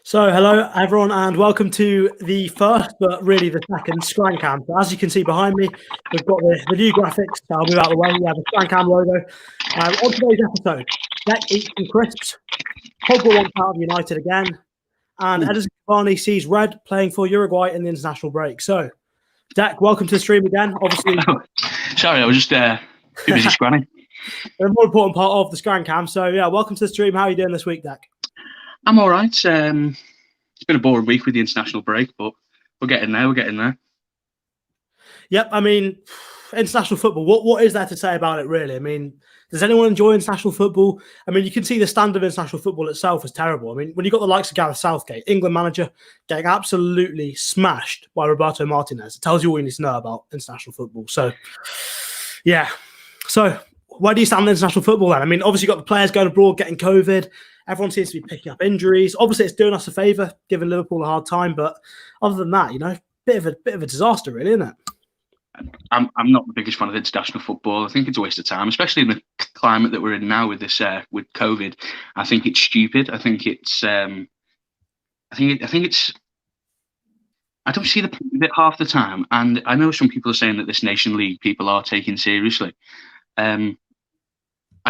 So, hello everyone, and welcome to the first, but really the second ScranCam. So, as you can see behind me, we've got the new graphics. I'll move out of the way. We have the ScranCam logo. On today's episode, Deck eats some crisps. Pogba wants out of United again, and Edison Cavani sees red playing for Uruguay in the international break. So, Deck, welcome to the stream again. Obviously, sorry, I was just too busy scranning. A more important part of the ScranCam. So, yeah, welcome to the stream. How are you doing this week, Deck? I'm all right. It's been a boring week with the international break, but we're getting there. We're getting there. Yep. I mean, international football. What is there to say about it, really? I mean, does anyone enjoy international football? I mean, you can see the standard of international football itself is terrible. I mean, when you got the likes of Gareth Southgate, England manager, getting absolutely smashed by Roberto Martinez, it tells you all you need to know about international football. So, yeah. So, where do you stand in international football then? I mean, obviously, you've got the players going abroad, getting COVID. Everyone seems to be picking up injuries. Obviously, it's doing us a favour, giving Liverpool a hard time. But other than that, bit of a disaster, really, isn't it? I'm not the biggest fan of international football. I think it's a waste of time, especially in the climate that we're in now with this with COVID. I think it's stupid. I think it's I don't see the point of it half the time. And I know some people are saying that this Nation League people are taking seriously. I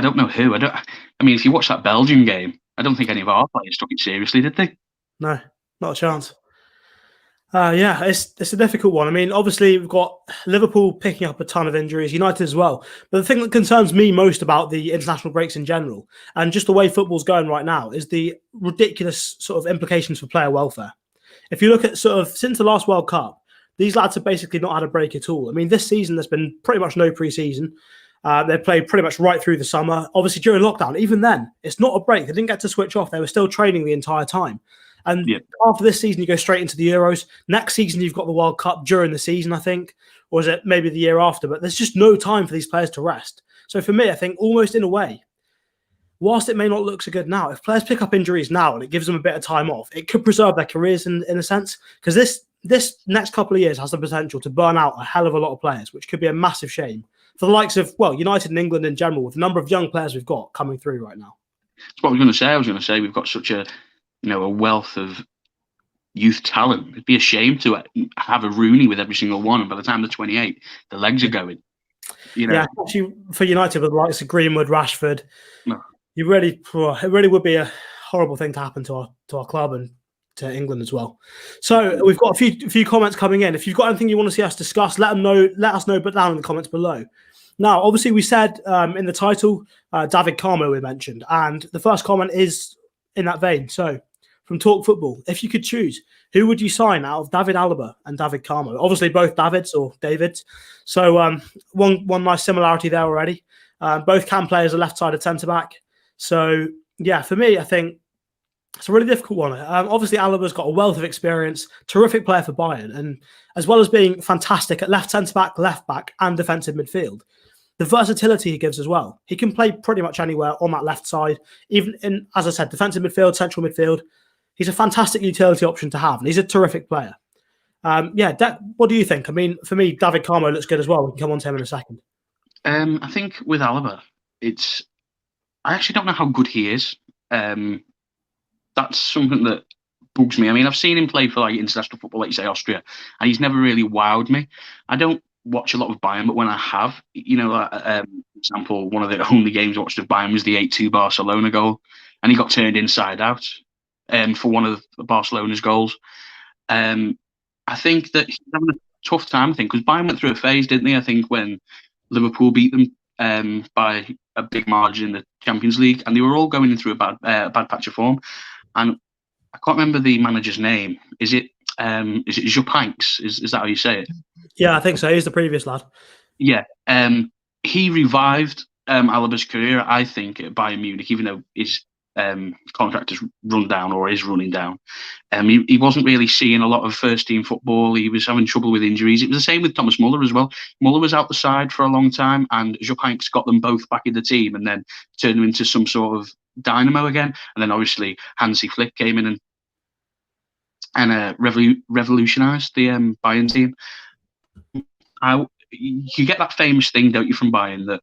don't know who. I mean, if you watch that Belgium game, I don't think any of our players took it seriously, did they? No, not a chance. Yeah, it's a difficult one. I mean, obviously, we've got Liverpool picking up a ton of injuries, United as well. But the thing that concerns me most about the international breaks in general, and just the way football's going right now, is the ridiculous sort of implications for player welfare. If you look at sort of since the last World Cup, these lads have basically not had a break at all. I mean, this season, there's been pretty much no pre-season. They played pretty much right through the summer. Obviously, during lockdown, even then, it's not a break. They didn't get to switch off. They were still training the entire time. And after this season, you go straight into the Euros. Next season, you've got the World Cup during the season, I think. Or is it maybe the year after? But there's just no time for these players to rest. So for me, I think almost in a way, whilst it may not look so good now, if players pick up injuries now and it gives them a bit of time off, it could preserve their careers in a sense. Because this next couple of years has the potential to burn out a hell of a lot of players, which could be a massive shame for the likes of, well, United and England in general, with the number of young players we've got coming through right now. That's what I was going to say. I was going to say we've got such a wealth of youth talent. It'd be a shame to have a Rooney with every single one, and by the time they're 28, the legs are going. Yeah, actually, for United with the likes of Greenwood, Rashford, it really would be a horrible thing to happen to our club and to England as well. So we've got a few comments coming in. If you've got anything you want to see us discuss, let us know, but down in the comments below. Now, obviously, we said in the title, David Carmo we mentioned, and the first comment is in that vein. So, from Talk Football, if you could choose, who would you sign out of David Alaba and David Carmo? Obviously, both Davids or Davids. So, one nice similarity there already. Both can play as a left-sided centre-back. So, yeah, for me, I think it's a really difficult one. Obviously, Alaba's got a wealth of experience, terrific player for Bayern, and as well as being fantastic at left centre-back, left-back, and defensive midfield, the versatility he gives as well. He can play pretty much anywhere on that left side, even in, as I said, defensive midfield, central midfield. He's a fantastic utility option to have, and he's a terrific player. What do you think? I mean, for me, David Carmo looks good as well. We can come on to him in a second. I think with Alaba, I actually don't know how good he is. That's something that bugs me. I mean, I've seen him play for like international football, like you say, Austria, and he's never really wowed me. I don't watch a lot of Bayern, but when I have, for example, one of the only games I watched of Bayern was the 8-2 Barcelona goal, and he got turned inside out for one of Barcelona's goals. I think that he's having a tough time, because Bayern went through a phase, didn't they? I think when Liverpool beat them by a big margin in the Champions League, and they were all going through a bad patch of form. And I can't remember the manager's name. Is it Jupp Heynckes? Is that how you say it? Yeah, I think so. He's the previous lad. Yeah. He revived Alaba's career, I think, at Bayern Munich, even though his contract has run down or is running down. He wasn't really seeing a lot of first-team football. He was having trouble with injuries. It was the same with Thomas Muller as well. Muller was out the side for a long time, and Jupp Heynckes got them both back in the team and then turned them into some sort of dynamo again. And then obviously Hansi Flick came in and revolutionised the Bayern team. You get that famous thing, don't you, from Bayern, that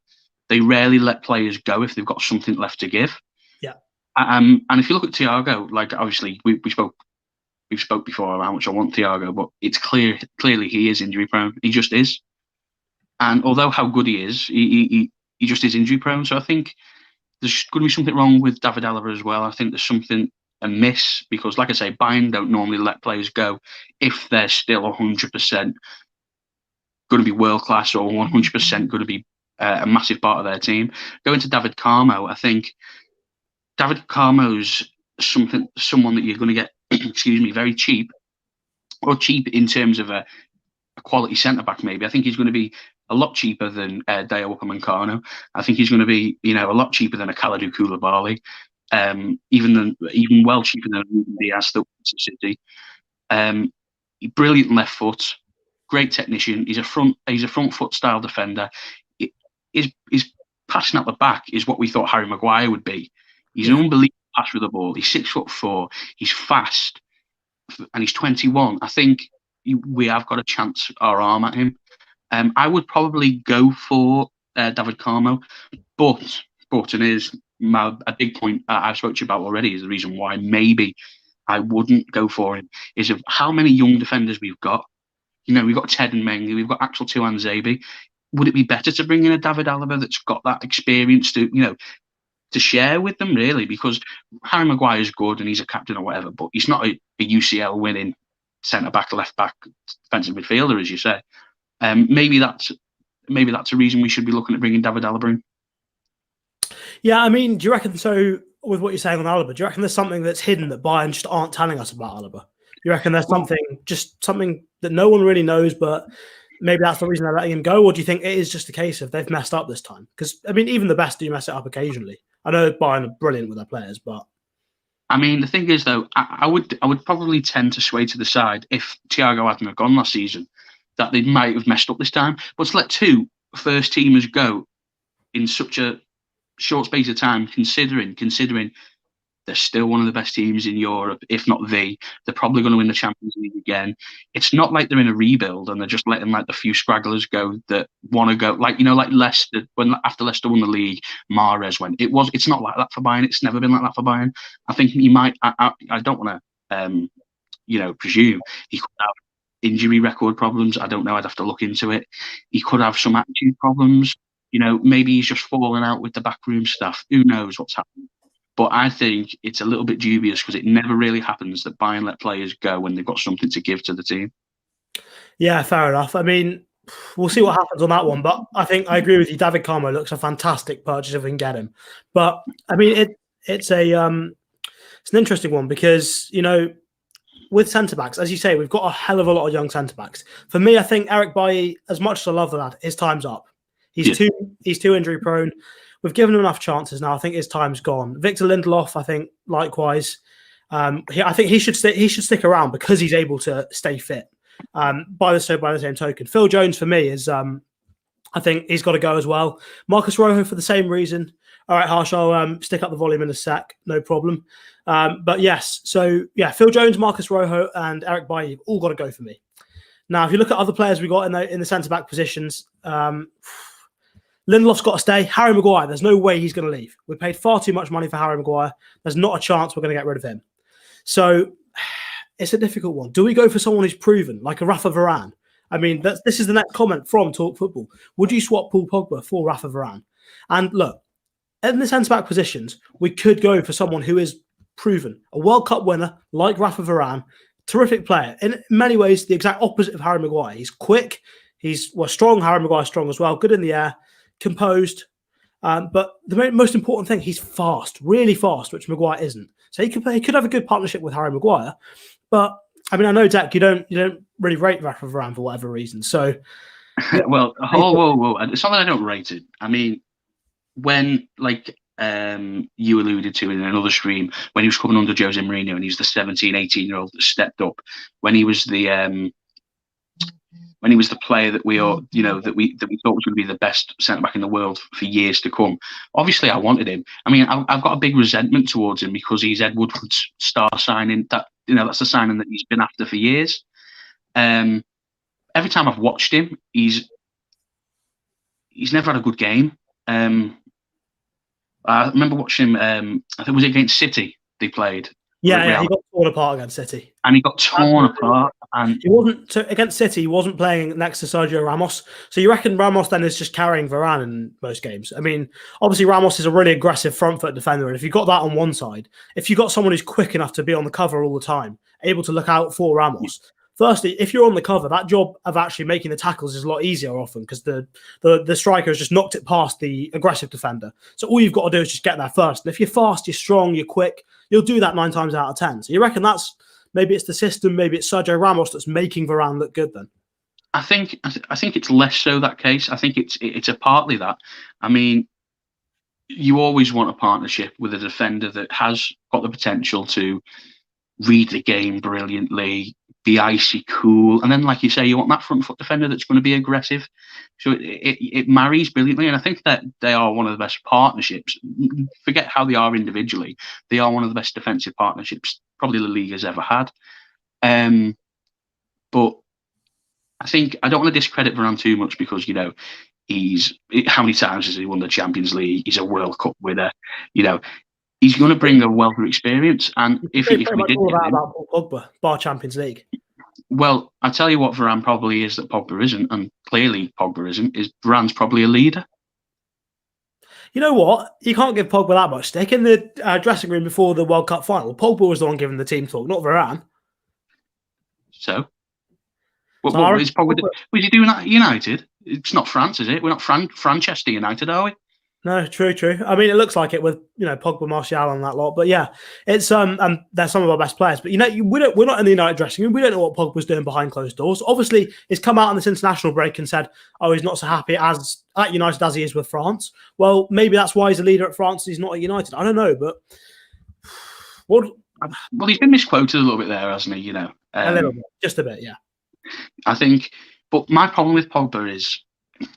they rarely let players go if they've got something left to give. Yeah. And if you look at Thiago, like obviously we've spoke before about how much I want Thiago, but it's clearly he is injury prone. He just is. And although how good he is, he just is injury prone. So I think there's going to be something wrong with David Alaba as well. I think there's something amiss because, like I say, Bayern don't normally let players go if they're still 100% going to be world class or 100% going to be a massive part of their team. Going to David Carmo, I think David Carmo's someone that you're going to get, excuse me, very cheap, or cheap in terms of a quality centre back. Maybe I think he's going to be a lot cheaper than Dayot Upamecano. I think he's going to be, a lot cheaper than a Kalidou Koulibaly, even well cheaper than Diaz that went to City. Brilliant left foot, great technician. He's a front foot style defender. His passing at the back is what we thought Harry Maguire would be. He's an unbelievable passer with the ball. He's 6'4". He's fast, and he's 21. I think we have got a chance our arm at him. I would probably go for David Carmo, but and here's a big point I've spoken to you about already is the reason why maybe I wouldn't go for him is of how many young defenders we've got. We've got Ted and Mengi, we've got Axel Tuanzebe. Would it be better to bring in a David Alaba that's got that experience to share with them, really? Because Harry Maguire is good and he's a captain or whatever, but he's not a UCL winning centre-back, left-back, defensive midfielder, as you say. Maybe that's a reason we should be looking at bringing David Alaba in. Yeah, I mean, do you reckon, so with what you're saying on Alaba, do you reckon there's something that's hidden that Bayern just aren't telling us about Alaba? You reckon there's something that no one really knows, but maybe that's the reason they're letting him go? Or do you think it is just a case of they've messed up this time? Because, I mean, even the best do mess it up occasionally. I know Bayern are brilliant with their players, but... I mean, the thing is, though, I would probably tend to sway to the side if Thiago hadn't have gone last season, that they might have messed up this time. But to let two first-teamers go in such a short space of time, considering they're still one of the best teams in Europe, if not they're probably going to win the Champions League again. It's not like they're in a rebuild and they're just letting like the few scragglers go that want to go. Like Leicester, after Leicester won the league, Mahrez went. It's not like that for Bayern. It's never been like that for Bayern. I think he might. I don't want to, presume he could have injury record problems. I don't know. I'd have to look into it. He could have some attitude problems. Maybe he's just falling out with the backroom staff. Who knows what's happening? But I think it's a little bit dubious because it never really happens that Bayern let players go when they've got something to give to the team. Yeah, fair enough. I mean, we'll see what happens on that one. But I think I agree with you. David Carmo looks a fantastic purchase if we can get him. But I mean, it's an interesting one because with centre backs, as you say, we've got a hell of a lot of young centre backs. For me, I think Eric Bailly, as much as I love the lad, his time's up. He's too injury prone. We've given him enough chances now. I think his time's gone. Victor Lindelof, I think, likewise. I think he should stick around because he's able to stay fit. By the same token, Phil Jones for me is, I think he's got to go as well. Marcus Rojo for the same reason. All right, Harsh, I'll stick up the volume in a sec, no problem. But yes, so yeah, Phil Jones, Marcus Rojo, and Eric Bailly all got to go for me. Now, if you look at other players we got in the centre back positions. Lindelof's got to stay. Harry Maguire, there's no way he's going to leave. We paid far too much money for Harry Maguire. There's not a chance we're going to get rid of him. So it's a difficult one. Do we go for someone who's proven, like a Rafa Varane? I mean, this is the next comment from Talk Football. Would you swap Paul Pogba for Rafa Varane? And look, in the centre-back positions, we could go for someone who is proven. A World Cup winner like Rafa Varane, terrific player. In many ways, the exact opposite of Harry Maguire. He's quick. He's strong. Harry Maguire's strong as well. Good in the air. Composed, but the most important thing, he's fast, really fast, which Maguire isn't. So he could have a good partnership with Harry Maguire. But I mean, I know, Jack, you don't really rate Rafa Varane for whatever reason. So, well, whoa! It's not that I don't rate it. I mean, when you alluded to in another stream, when he was coming under Jose Mourinho and he's the 17, 18-year-old that stepped up, when he was the player that we thought was going to be the best centre back in the world for years to come. Obviously, I wanted him. I mean, I've got a big resentment towards him because he's Ed Woodward's star signing. That's a signing that he's been after for years. Every time I've watched him, he's never had a good game. I remember watching. I think it was against City. They played. Yeah, he got torn apart against City. And he got torn apart. And he wasn't against City. He wasn't playing next to Sergio Ramos. So you reckon Ramos then is just carrying Varane in most games? I mean, obviously Ramos is a really aggressive front foot defender, and if you've got that on one side, if you've got someone who's quick enough to be on the cover all the time, able to look out for Ramos. Firstly, if you're on the cover, that job of actually making the tackles is a lot easier often because the striker has just knocked it past the aggressive defender. So all you've got to do is just get there first. And if you're fast, you're strong, you're quick, you'll do that 9 times out of 10. So you reckon that's maybe it's the system, maybe it's Sergio Ramos that's making Varane look good then? I think it's less so that case. I think it's a partly that. I mean, you always want a partnership with a defender that has got the potential to read the game brilliantly, be icy cool, and then, like you say, you want that front foot defender that's going to be aggressive. So it marries brilliantly, and I think that they are one of the best partnerships. Forget how they are individually; they are one of the best defensive partnerships probably the league has ever had. But I think I don't want to discredit Varane too much because how many times has he won the Champions League? He's a World Cup winner. He's going to bring a wealth of experience, and if we did all that about Pogba, bar Champions League. Well, I tell you what, Varane probably is that Pogba isn't, and clearly Pogba isn't. Is Varane's probably a leader? You know what? You can't give Pogba that much stick. In the dressing room before the World Cup final, Pogba was the one giving the team talk, not Varane. So, what is Pogba? Was he doing that at United? It's not France, is it? We're not Franchester United, are we? No, true. I mean, it looks like it with Pogba, Martial, and that lot. But yeah, it's and they're some of our best players. But we're not in the United dressing room. We don't know what Pogba's doing behind closed doors. Obviously, he's come out on this international break and said, "Oh, he's not so happy at United as he is with France." Well, maybe that's why he's a leader at France. He's not at United. I don't know, but well, he's been misquoted a little bit there, hasn't he? A little bit, just a bit, yeah. I think, but my problem with Pogba is,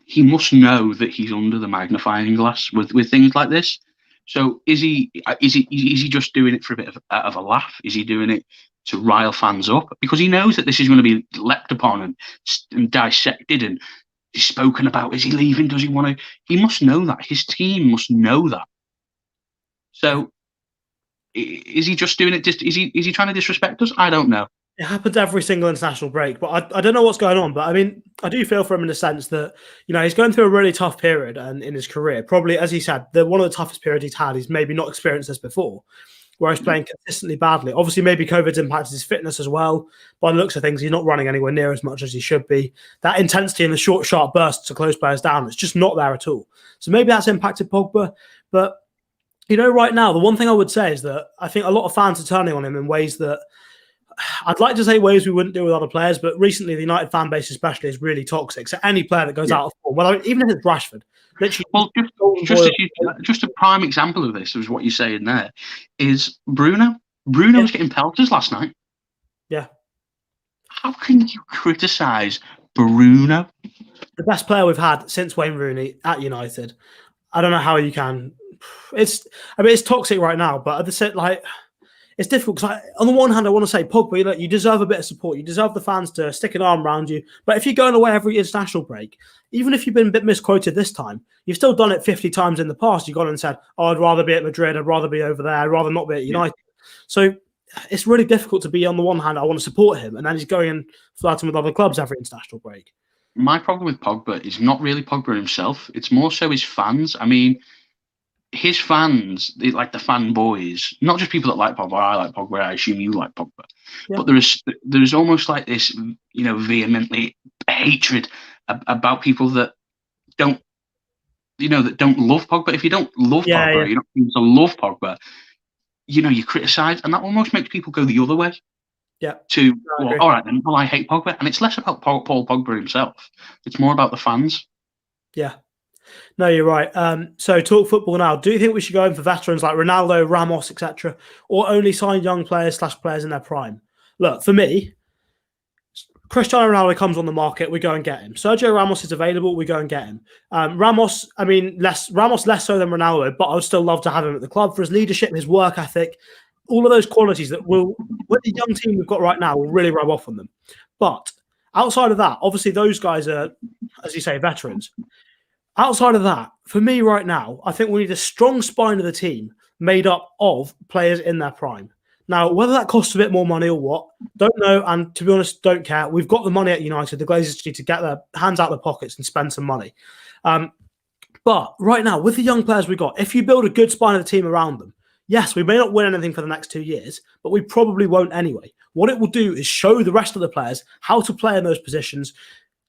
he must know that he's under the magnifying glass with things like this. So is he just doing it for a bit of a laugh? Is he doing it to rile fans up? Because he knows that this is going to be leapt upon and dissected and spoken about. Is he leaving? Does he want to? He must know that. His team must know that. So is he just doing it? Is he trying to disrespect us? I don't know. It happens every single international break, but I don't know what's going on. But I mean, I do feel for him in the sense that, he's going through a really tough period and in his career. Probably, as he said, one of the toughest periods he's had. He's maybe not experienced this before, where he's playing consistently badly. Obviously, maybe COVID's impacted his fitness as well. By the looks of things, he's not running anywhere near as much as he should be. That intensity and the short, sharp bursts to close players down, it's just not there at all. So maybe that's impacted Pogba. But, right now, the one thing I would say is that I think a lot of fans are turning on him in ways that, I'd like to say ways we wouldn't do with other players, but recently the United fan base especially is really toxic. So any player that goes out of form, well, even if it's Rashford, literally. Well, just a prime example of this is what you're saying there is Bruno. Bruno was getting pelters last night. Yeah. How can you criticise Bruno? The best player we've had since Wayne Rooney at United. I don't know how you can. It's toxic right now, but at the same, it's difficult because on the one hand, I want to say, Pogba, you deserve a bit of support. You deserve the fans to stick an arm around you. But if you're going away every international break, even if you've been a bit misquoted this time, you've still done it 50 times in the past. You've gone and said, "Oh, I'd rather be at Madrid. I'd rather be over there. I'd rather not be at United." Yeah. So it's really difficult to be on the one hand, I want to support him, and then he's going and flirting with other clubs every international break. My problem with Pogba is not really Pogba himself. It's more so his fans. I mean, his fans, like the fanboys, not just people that like Pogba. I like Pogba. I assume you like Pogba. Yeah. But there's almost like this, vehemently hatred about people that don't love Pogba. If you don't love Pogba, you don't seem to love Pogba. You criticise, and that almost makes people go the other way. Yeah. All right then. Well, I hate Pogba, and it's less about Paul Pogba himself. It's more about the fans. Yeah. No, you're right. So talk football now. Do you think we should go in for veterans like Ronaldo, Ramos, etc., or only sign young players / players in their prime? Look, for me, Cristiano Ronaldo comes on the market, we go and get him. Sergio Ramos is available, we go and get him. Ramos less so than Ronaldo, but I would still love to have him at the club for his leadership, his work ethic, all of those qualities that will, with the young team we've got right now, will really rub off on them. But outside of that, obviously those guys are, as you say, veterans. Outside of that, for me right now, I think we need a strong spine of the team made up of players in their prime. Now, whether that costs a bit more money or what, don't know. And to be honest, don't care. We've got the money at United. The Glazers need to get their hands out of their pockets and spend some money. But right now, with the young players we got, if you build a good spine of the team around them, yes, we may not win anything for the next 2 years, but we probably won't anyway. What it will do is show the rest of the players how to play in those positions,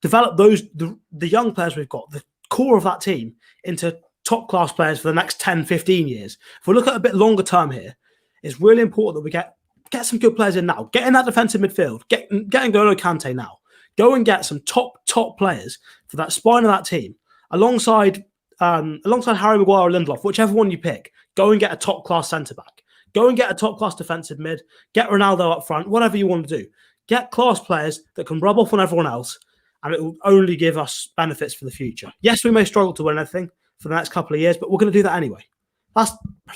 develop the young players we've got, the core of that team, into top class players for the next 10, 15 years. If we look at a bit longer term here, it's really important that we get some good players in now. Get in that defensive midfield. Get N'Golo Kante now. Go and get some top players for that spine of that team, alongside Harry Maguire or Lindelof, whichever one you pick. Go and get a top class centre back. Go and get a top class defensive mid. Get Ronaldo up front. Whatever you want to do. Get class players that can rub off on everyone else, and it will only give us benefits for the future. Yes, we may struggle to win anything for the next couple of years, but we're going to do that anyway.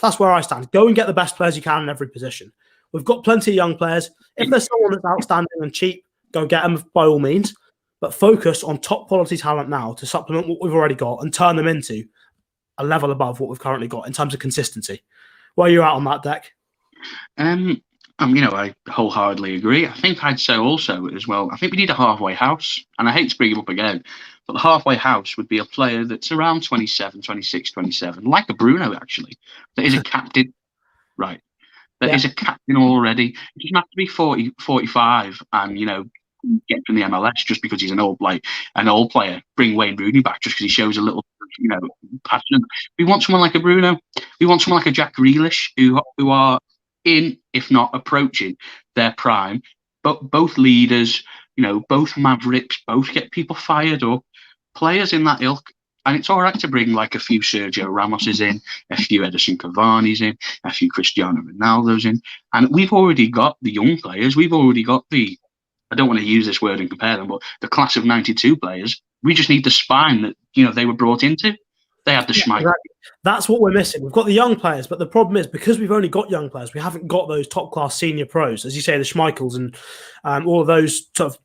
That's where I stand. Go and get the best players you can in every position. We've got plenty of young players. If there's someone that's outstanding and cheap, go get them by all means. But focus on top quality talent now to supplement what we've already got and turn them into a level above what we've currently got in terms of consistency. Where are you at on that, Deck? I wholeheartedly agree. I think I'd say also as well, I think we need a halfway house. And I hate to bring him up again, but the halfway house would be a player that's around 27, 26, 27, like a Bruno, actually, that is a captain. Right. That is a captain already. He doesn't have to be 40, 45 and, get from the MLS just because he's an old player. Bring Wayne Rooney back just because he shows a little, passion. We want someone like a Bruno. We want someone like a Jack Grealish who are in, if not approaching, their prime. But both leaders, both mavericks, both get people fired up. Players in that ilk. And it's all right to bring like a few Sergio Ramoses in, a few Edison Cavani's in, a few Cristiano Ronaldo's in. And we've already got the young players. We've already got I don't want to use this word and compare them, but the class of 92 players. We just need the spine that, they were brought into. They had the schmeichel. Exactly. That's what we're missing. We've got the young players, but the problem is because we've only got young players, we haven't got those top-class senior pros, as you say, the Schmeichels and all of those sort of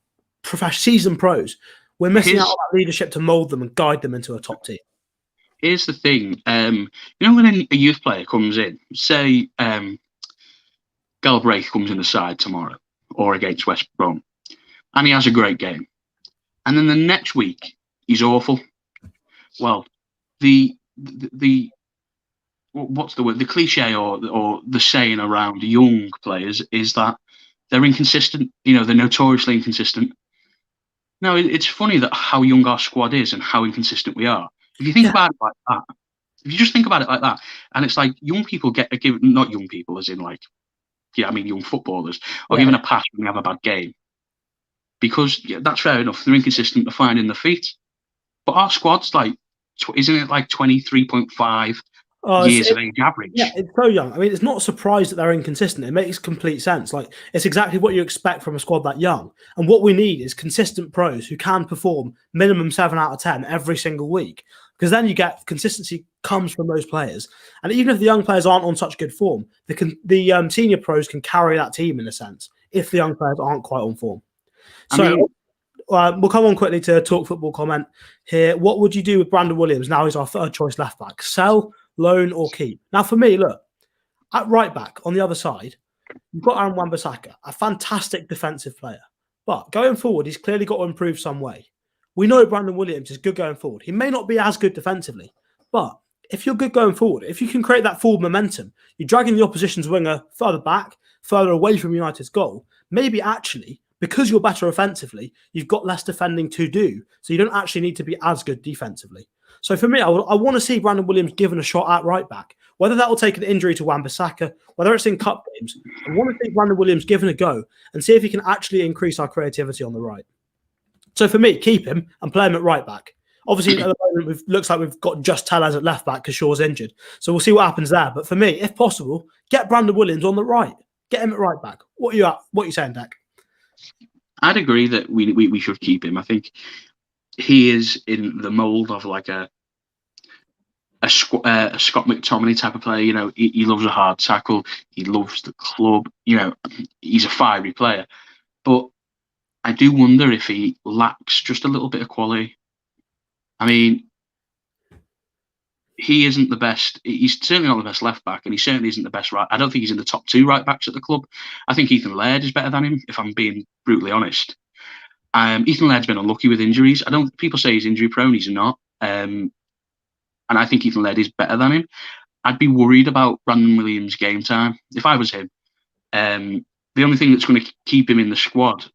professional seasoned pros. We're missing out on that leadership to mould them and guide them into a top team. Here's the thing. When a youth player comes in, say Galbraith comes in the side tomorrow or against West Brom, and he has a great game. And then the next week, he's awful. Well, what's the word? The cliche or the saying around young players is that they're inconsistent. They're notoriously inconsistent. No, it's funny that how young our squad is and how inconsistent we are. If you think about it like that, if you just think about it like that, and it's like young people get a given, not young people as in young footballers, or given a pass when they have a bad game. Because that's fair enough. They're inconsistent. They're finding their feet. But our squad's isn't it like 23.5 years of age average? Yeah, it's so young. I mean, it's not a surprise that they're inconsistent. It makes complete sense. It's exactly what you expect from a squad that young. And what we need is consistent pros who can perform minimum 7 out of 10 every single week. Because then you get consistency comes from those players. And even if the young players aren't on such good form, the senior pros can carry that team in a sense if the young players aren't quite on form. So we'll come on quickly to Talk Football comment here. What would you do with Brandon Williams? Now he's our third choice left back. Sell, loan or keep? Now for me, look, at right back on the other side, you've got Aaron Wan-Bissaka, a fantastic defensive player. But going forward, he's clearly got to improve some way. We know Brandon Williams is good going forward. He may not be as good defensively, but if you're good going forward, if you can create that forward momentum, you're dragging the opposition's winger further back, further away from United's goal, maybe actually, because you're better offensively, you've got less defending to do. So you don't actually need to be as good defensively. So for me, I want to see Brandon Williams given a shot at right back. Whether that will take an injury to Wan-Bissaka, whether it's in cup games, I want to see Brandon Williams given a go and see if he can actually increase our creativity on the right. So for me, keep him and play him at right back. Obviously, at the moment, looks like we've got just Tellez at left back because Shaw's injured. So we'll see what happens there. But for me, if possible, get Brandon Williams on the right. Get him at right back. What are you saying, Dak? I'd agree that we should keep him. I think he is in the mould of like a Scott McTominay type of player. He loves a hard tackle. He loves the club. He's a fiery player. But I do wonder if he lacks just a little bit of quality. I mean, he isn't the best. He's certainly not the best left back, and he certainly isn't the best right. I don't think he's in the top 2 right backs at the club. I think Ethan Laird is better than him, if I'm being brutally honest. Ethan Laird's been unlucky with injuries. People say he's injury prone. He's not. And I think Ethan Laird is better than him. I'd be worried about Brandon Williams' game time if I was him. The only thing that's going to keep him in the squad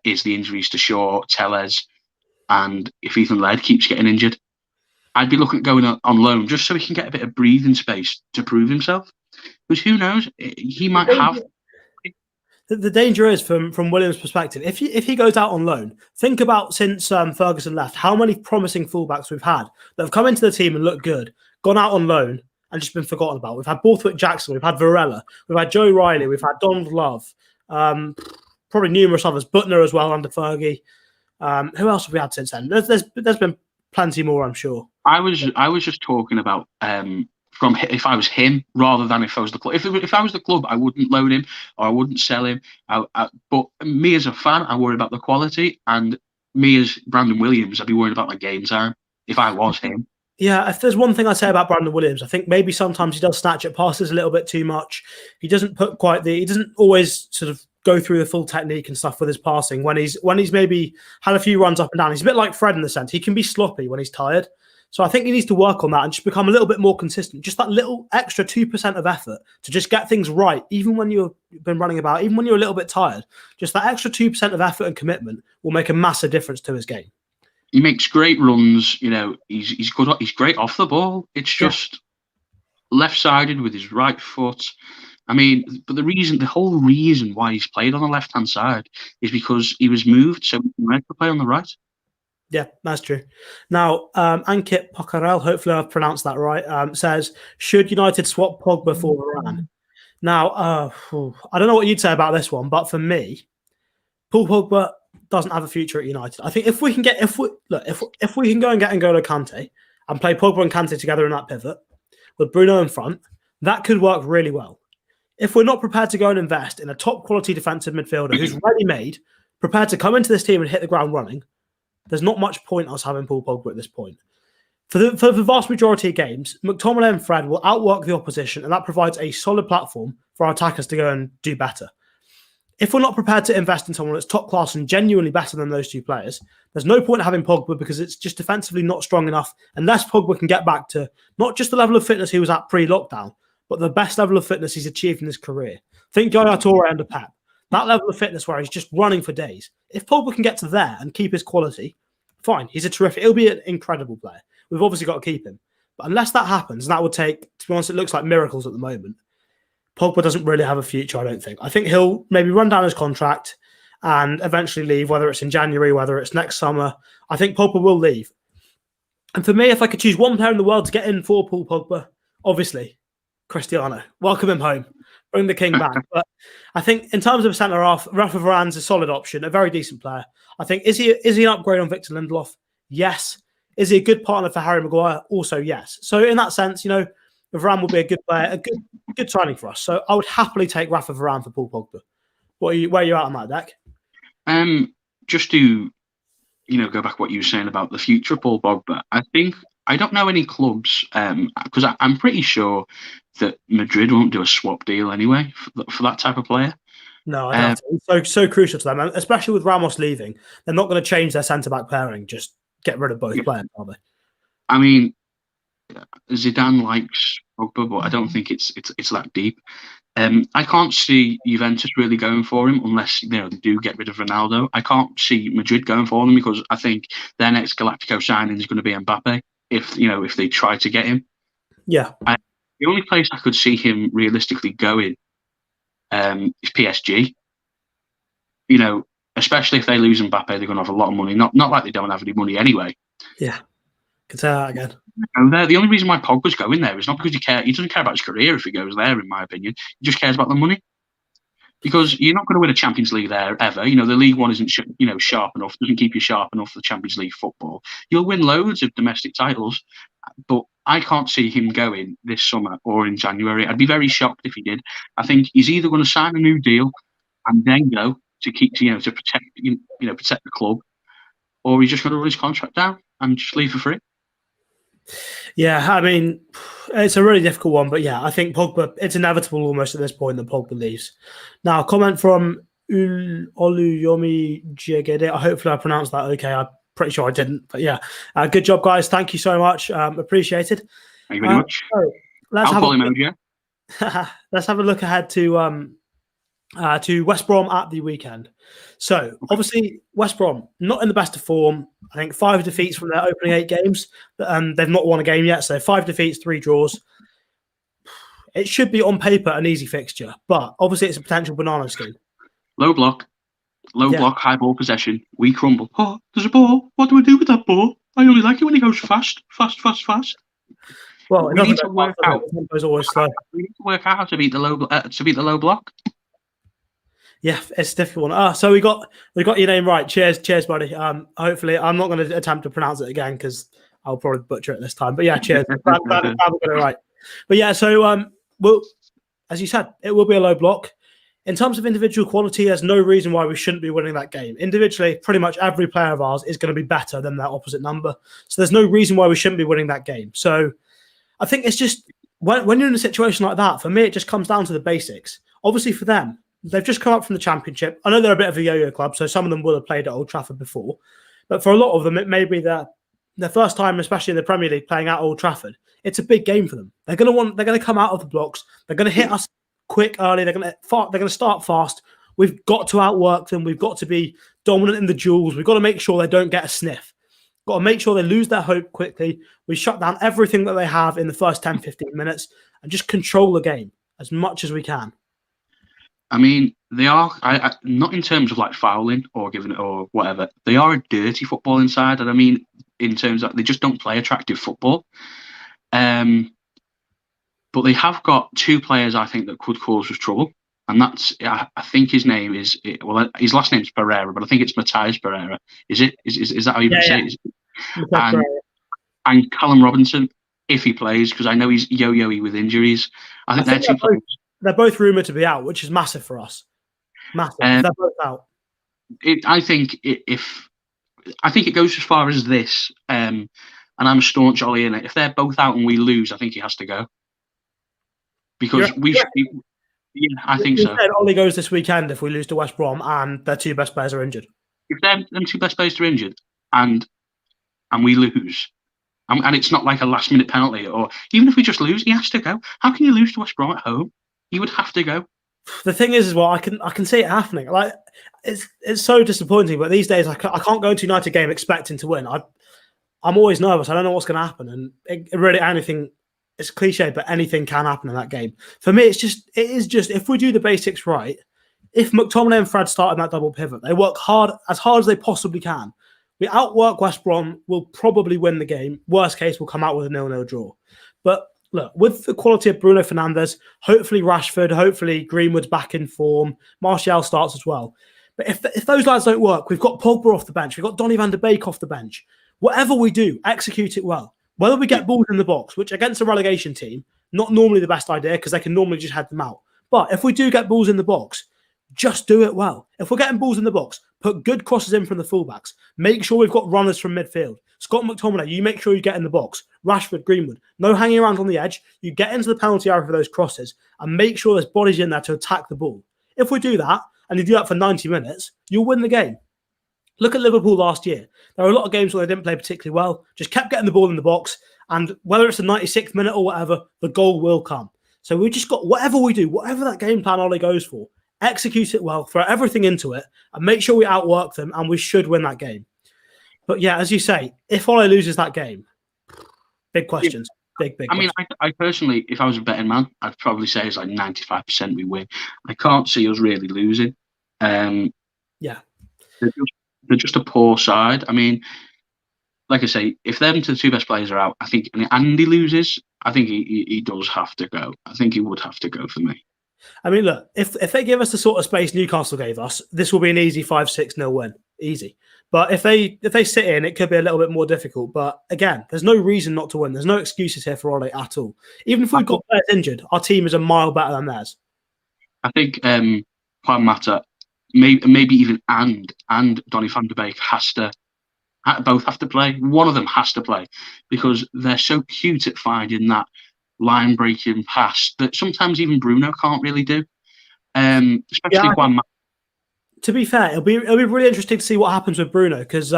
is the injuries to Shaw, Tellez, and if Ethan Laird keeps getting injured. I'd be looking at going on loan just so he can get a bit of breathing space to prove himself. Because who knows, he might have. The danger is from Williams' perspective. If he goes out on loan, think about since Ferguson left, how many promising fullbacks we've had that have come into the team and looked good, gone out on loan and just been forgotten about. We've had Borthwick Jackson, we've had Varela, we've had Joe Riley, we've had Donald Love, probably numerous others, Butner as well under Fergie. Who else have we had since then? There's been plenty more, I'm sure. I was just talking about from if I was him rather than if I was the club. If I was the club, I wouldn't loan him or I wouldn't sell him. But me as a fan, I worry about the quality, and me as Brandon Williams, I'd be worried about my game time if I was him. Yeah, if there's one thing I say about Brandon Williams, I think maybe sometimes he does snatch at passes a little bit too much. He doesn't he doesn't always sort of go through the full technique and stuff with his passing. When he's maybe had a few runs up and down, he's a bit like Fred in the sense he can be sloppy when he's tired. So I think he needs to work on that and just become a little bit more consistent. Just that little extra 2% of effort to just get things right, even when you've been running about, even when you're a little bit tired. Just that extra 2% of effort and commitment will make a massive difference to his game. He makes great runs. You know, he's good. He's great off the ball. It's just left-sided with his right foot. I mean, but the whole reason why he's played on the left-hand side is because he was moved so he can play on the right. Yeah, that's true. Now, Ankit Pokarel, hopefully I've pronounced that right, says, should United swap Pogba for Varane? Now, I don't know what you'd say about this one, but for me, Paul Pogba doesn't have a future at United. I think if we can go and get N'Golo Kante and play Pogba and Kante together in that pivot with Bruno in front, that could work really well. If we're not prepared to go and invest in a top quality defensive midfielder who's ready-made, prepared to come into this team and hit the ground running, there's not much point us having Paul Pogba at this point. For the vast majority of games, McTominay and Fred will outwork the opposition, and that provides a solid platform for our attackers to go and do better. If we're not prepared to invest in someone that's top class and genuinely better than those two players, there's no point in having Pogba because it's just defensively not strong enough unless Pogba can get back to not just the level of fitness he was at pre-lockdown, but the best level of fitness he's achieved in his career. Think Yaya Toure under Pep. That level of fitness where he's just running for days. If Pogba can get to there and keep his quality, fine. He's he'll be an incredible player. We've obviously got to keep him. But unless that happens, and that would take, to be honest, it looks like miracles at the moment, Pogba doesn't really have a future, I don't think. I think he'll maybe run down his contract and eventually leave, whether it's in January, whether it's next summer. I think Pogba will leave. And for me, if I could choose one player in the world to get in for Paul Pogba, obviously, Cristiano. Welcome him home. Bring the king back. But I think in terms of centre-half, Rafa Varane's a solid option, a very decent player. I think, is he an upgrade on Victor Lindelof? Yes. Is he a good partner for Harry Maguire? Also, yes. So in that sense, Varane will be a good player, a good signing for us. So I would happily take Rafa Varane for Paul Pogba. Where are you at on that, Dak? Just to go back to what you were saying about the future of Paul Pogba, I don't know any clubs because I'm pretty sure that Madrid won't do a swap deal anyway for that type of player. No, I don't. It's so crucial to them, especially with Ramos leaving. They're not going to change their centre-back pairing. Just get rid of both players, are they? I mean, Zidane likes Pogba, but I don't think it's that deep. I can't see Juventus really going for him unless they do get rid of Ronaldo. I can't see Madrid going for him because I think their next Galactico signing is going to be Mbappe if they try to get him. Yeah. The only place I could see him realistically going is PSG. Especially if they lose Mbappe, they're going to have a lot of money. Not like they don't have any money anyway. Yeah. Could say that again. And the only reason why Pogba's going there is not because he doesn't care about his career if he goes there, in my opinion. He just cares about the money. Because you're not going to win a Champions League there ever. The League One isn't sharp enough, doesn't keep you sharp enough for the Champions League football. You'll win loads of domestic titles, but I can't see him going this summer or in January. I'd be very shocked if he did. I think he's either going to sign a new deal and then go to keep to protect protect the club, or he's just going to run his contract down and just leave for free. Yeah, I mean, it's a really difficult one, but yeah, I think Pogba, it's inevitable almost at this point that Pogba leaves. Now, a comment from Oluyomi Jegede. Hopefully I pronounced that okay. I'm pretty sure I didn't, but yeah. Good job, guys. Thank you so much. Appreciated. Thank you very much. So let's have a look ahead to West Brom at the weekend. So obviously West Brom not in the best of form. I think 5 defeats from their opening 8 games. They've not won a game yet, so 5 defeats, 3 draws. It should be on paper an easy fixture, but obviously it's a potential banana skin. Low block, high ball possession. We crumble. Oh, there's a ball. What do we do with that ball? I only like it when he goes fast. Well, we need to work out. Always slow. We need to work out how to beat the low block. Yeah, it's a difficult one. So we got your name right. Cheers, buddy. Hopefully, I'm not going to attempt to pronounce it again because I'll probably butcher it this time. But yeah, cheers. glad we got it right. But yeah, so well, as you said, it will be a low block. In terms of individual quality, there's no reason why we shouldn't be winning that game. Individually, pretty much every player of ours is going to be better than their opposite number. So there's no reason why we shouldn't be winning that game. So I think it's just when you're in a situation like that, for me, it just comes down to the basics. Obviously, for them, they've just come up from the Championship. I know they're a bit of a yo-yo club, so some of them will have played at Old Trafford before. But for a lot of them, it may be their first time, especially in the Premier League, playing at Old Trafford. It's a big game for them. They're going to come out of the blocks. They're going to hit us quick early. They're going to start fast. We've got to outwork them. We've got to be dominant in the duels. We've got to make sure they don't get a sniff. Got to make sure they lose their hope quickly. We shut down everything that they have in the first 10, 15 minutes and just control the game as much as we can. I mean, they are not in terms of like fouling or giving it or whatever. They are a dirty football inside, and I mean in terms of they just don't play attractive football. But they have got 2 players I think that could cause us trouble, and that's I think his name is his last name's Pereira, but I think it's Matthias Pereira. Is it? Is that how you say it? And Callum Robinson, if he plays, because I know he's yo-yo-y with injuries. I think they're both rumoured to be out, which is massive for us. Massive. They're both out. I think it goes as far as this, and I'm staunch Ollie in it. If they're both out and we lose, I think he has to go. Because I think so. Ollie goes this weekend if we lose to West Brom and their 2 best players are injured. If them 2 best players are injured and we lose, and it's not like a last-minute penalty, or even if we just lose, he has to go. How can you lose to West Brom at home? He would have to go. The thing is, I can see it happening. Like it's so disappointing, but these days I can't go into a United game expecting to win. I'm always nervous. I don't know what's going to happen, and it really anything. It's cliche, but anything can happen in that game. For me, it is just if we do the basics right. If McTominay and Fred start in that double pivot, they work hard as they possibly can. We outwork West Brom. We'll probably win the game. Worst case, we'll come out with a 0-0 draw. But look, with the quality of Bruno Fernandes, hopefully Rashford, hopefully Greenwood's back in form. Martial starts as well. But if those lads don't work, we've got Pogba off the bench. We've got Donny van de Beek off the bench. Whatever we do, execute it well. Whether we get balls in the box, which against a relegation team, not normally the best idea because they can normally just head them out. But if we do get balls in the box, just do it well. If we're getting balls in the box, put good crosses in from the fullbacks. Make sure we've got runners from midfield. Scott McTominay, you make sure you get in the box. Rashford, Greenwood, no hanging around on the edge. You get into the penalty area for those crosses and make sure there's bodies in there to attack the ball. If we do that, and you do that for 90 minutes, you'll win the game. Look at Liverpool last year. There were a lot of games where they didn't play particularly well, just kept getting the ball in the box, and whether it's the 96th minute or whatever, the goal will come. So we just got whatever we do, whatever that game plan Ollie goes for, execute it well, throw everything into it, and make sure we outwork them, and we should win that game. But yeah, as you say, if Ollie loses that game, big questions. Big I mean, I personally, if I was a betting man, I'd probably say it's like 95% we win. I can't see us really losing. Yeah. They're just a poor side. I mean, like I say, if them 2 best players are out, I think, and Andy loses, I think he does have to go. I think he would have to go for me. I mean, look, if they give us the sort of space Newcastle gave us, this will be an easy 5-6-0 win. Easy. But if they sit in, it could be a little bit more difficult. But again, there's no reason not to win. There's no excuses here for Ollie at all. Even if we've got players injured, our team is a mile better than theirs. I think Juan Mata, maybe even and Donny van de Beek has to both have to play. One of them has to play because they're so cute at finding that line-breaking pass that sometimes even Bruno can't really do. Especially Juan. To be fair, it'll be really interesting to see what happens with Bruno because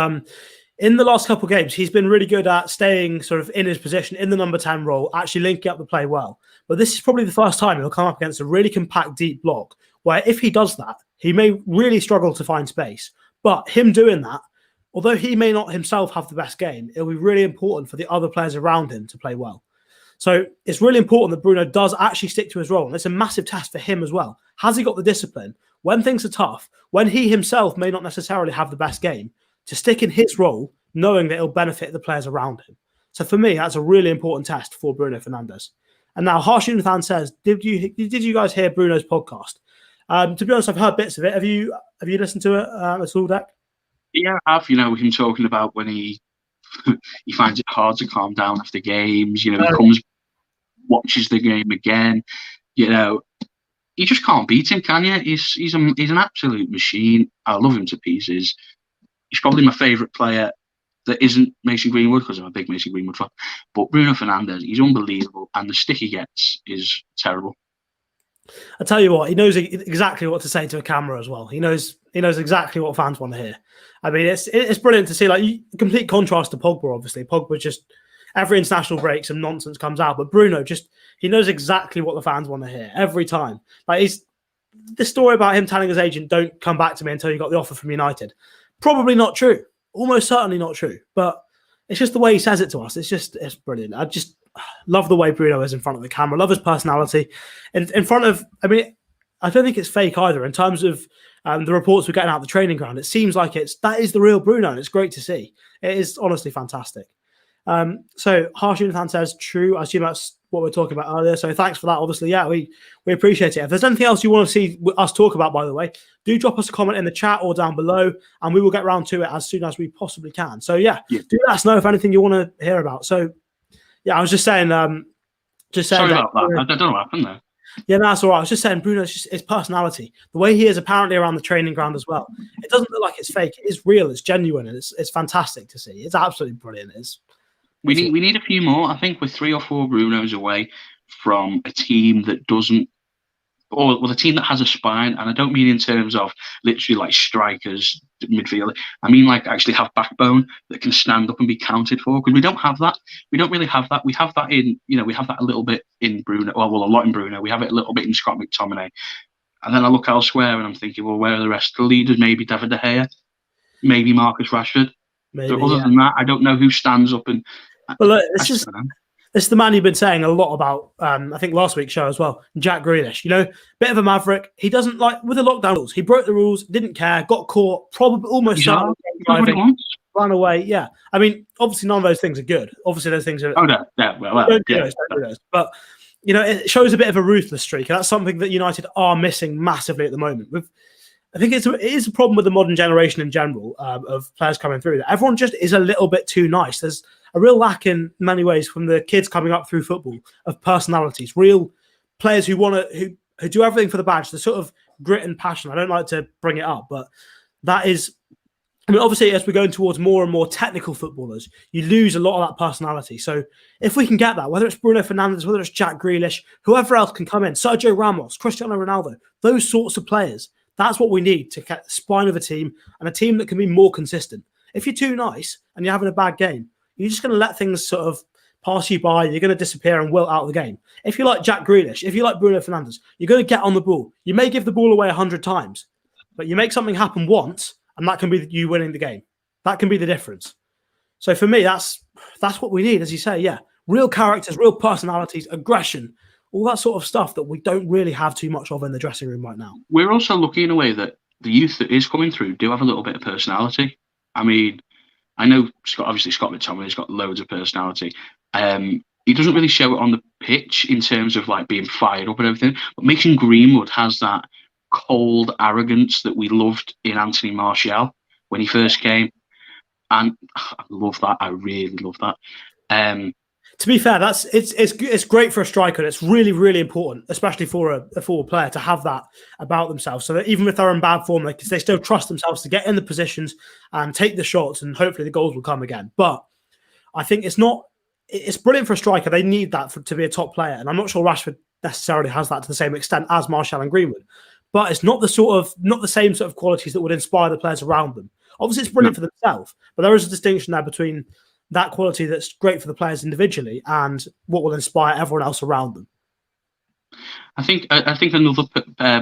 in the last couple of games, he's been really good at staying sort of in his position in the number 10 role, actually linking up the play well. But this is probably the first time he'll come up against a really compact, deep block where if he does that, he may really struggle to find space. But him doing that, although he may not himself have the best game, it'll be really important for the other players around him to play well. So it's really important that Bruno does actually stick to his role. And it's a massive test for him as well. Has he got the discipline when things are tough, when he himself may not necessarily have the best game, to stick in his role, knowing that it'll benefit the players around him? So for me, that's a really important test for Bruno Fernandes. And now Harsh Unithan says, did you guys hear Bruno's podcast? To be honest, I've heard bits of it. Have you listened to it at all, Deck? Yeah, I have. Him talking about when he finds it hard to calm down after games. He comes, watches the game again. You just can't beat him, can you? He's an absolute machine. I love him to pieces. He's probably my favourite player that isn't Mason Greenwood because I'm a big Mason Greenwood fan. But Bruno Fernandes, he's unbelievable, and the stick he gets is terrible. I tell you what, he knows exactly what to say to a camera as well. He knows exactly what fans want to hear. I mean, it's brilliant to see. Like, complete contrast to Pogba. Obviously, Pogba just every international break some nonsense comes out, but Bruno he knows exactly what the fans want to hear every time. Like, the story about him telling his agent, "Don't come back to me until you got the offer from United." Probably not true. Almost certainly not true. But it's just the way he says it to us. It's brilliant. I just love the way Bruno is in front of the camera. Love his personality. In front of, I mean, I don't think it's fake either. In terms of the reports we're getting out of the training ground, it seems like that is the real Bruno, and it's great to see. It is honestly fantastic. So Harsh Unithan says, true. I assume that's what we were talking about earlier. So thanks for that. Obviously, yeah, we appreciate it. If there's anything else you want to see us talk about, by the way, do drop us a comment in the chat or down below, and we will get round to it as soon as we possibly can. So yeah. Do let us know if anything you want to hear about. So yeah, I was just saying. Sorry about that. I don't know what happened there. Yeah, no, that's all right. I was just saying, Bruno's just his personality, the way he is apparently around the training ground as well. It doesn't look like it's fake. It is real. It's genuine, and it's fantastic to see. It's absolutely brilliant. We need a few more. I think we're 3 or 4 Brunos away from a team that doesn't, or a team that has a spine. And I don't mean in terms of literally like strikers, midfielder. I mean like actually have backbone that can stand up and be counted for. Because we don't have that. We don't really have that. We have that we have that a little bit in Bruno. Well, a lot in Bruno. We have it a little bit in Scott McTominay. And then I look elsewhere and I'm thinking, well, where are the rest of the leaders? Maybe David De Gea, maybe Marcus Rashford. Maybe, but other than that, I don't know who stands up and. Well, look, this is the man you've been saying a lot about. I think last week's show as well, Jack Grealish. Bit of a maverick. He doesn't like with the lockdown rules. He broke the rules, didn't care, got caught, probably almost driving, ran away. Yeah, I mean, obviously none of those things are good. Obviously those things are. Oh no, yeah, well, don't do those. But it shows a bit of a ruthless streak, and that's something that United are missing massively at the moment. I think it is a problem with the modern generation in general of players coming through. That everyone just is a little bit too nice. There's a real lack in many ways from the kids coming up through football of personalities, real players who do everything for the badge, the sort of grit and passion. I don't like to bring it up, but that is, I mean, obviously as we're going towards more and more technical footballers, you lose a lot of that personality. So if we can get that, whether it's Bruno Fernandes, whether it's Jack Grealish, whoever else can come in, Sergio Ramos, Cristiano Ronaldo, those sorts of players, that's what we need to get the spine of a team and a team that can be more consistent. If you're too nice and you're having a bad game, you're just going to let things sort of pass you by. You're going to disappear and wilt out of the game. If you like Jack Grealish, if you like Bruno Fernandes, you're going to get on the ball. You may give the ball away 100 times, but you make something happen once, and that can be you winning the game. That can be the difference. So for me, that's what we need, as you say. Yeah, real characters, real personalities, aggression, all that sort of stuff that we don't really have too much of in the dressing room right now. We're also lucky in a way that the youth that is coming through do have a little bit of personality. I mean, I know Scott McTominay's got loads of personality. He doesn't really show it on the pitch in terms of like being fired up and everything. But Mason Greenwood has that cold arrogance that we loved in Anthony Martial when he first came. And I love that. I really love that. To be fair, it's great for a striker. And it's really, really important, especially for a forward player, to have that about themselves, so that even if they're in bad form, they still trust themselves to get in the positions and take the shots, and hopefully the goals will come again. But I think it's brilliant for a striker. They need that to be a top player, and I'm not sure Rashford necessarily has that to the same extent as Martial and Greenwood. But it's not the same sort of qualities that would inspire the players around them. Obviously, it's brilliant for themselves, but there is a distinction there between that quality that's great for the players individually and what will inspire everyone else around them. I think another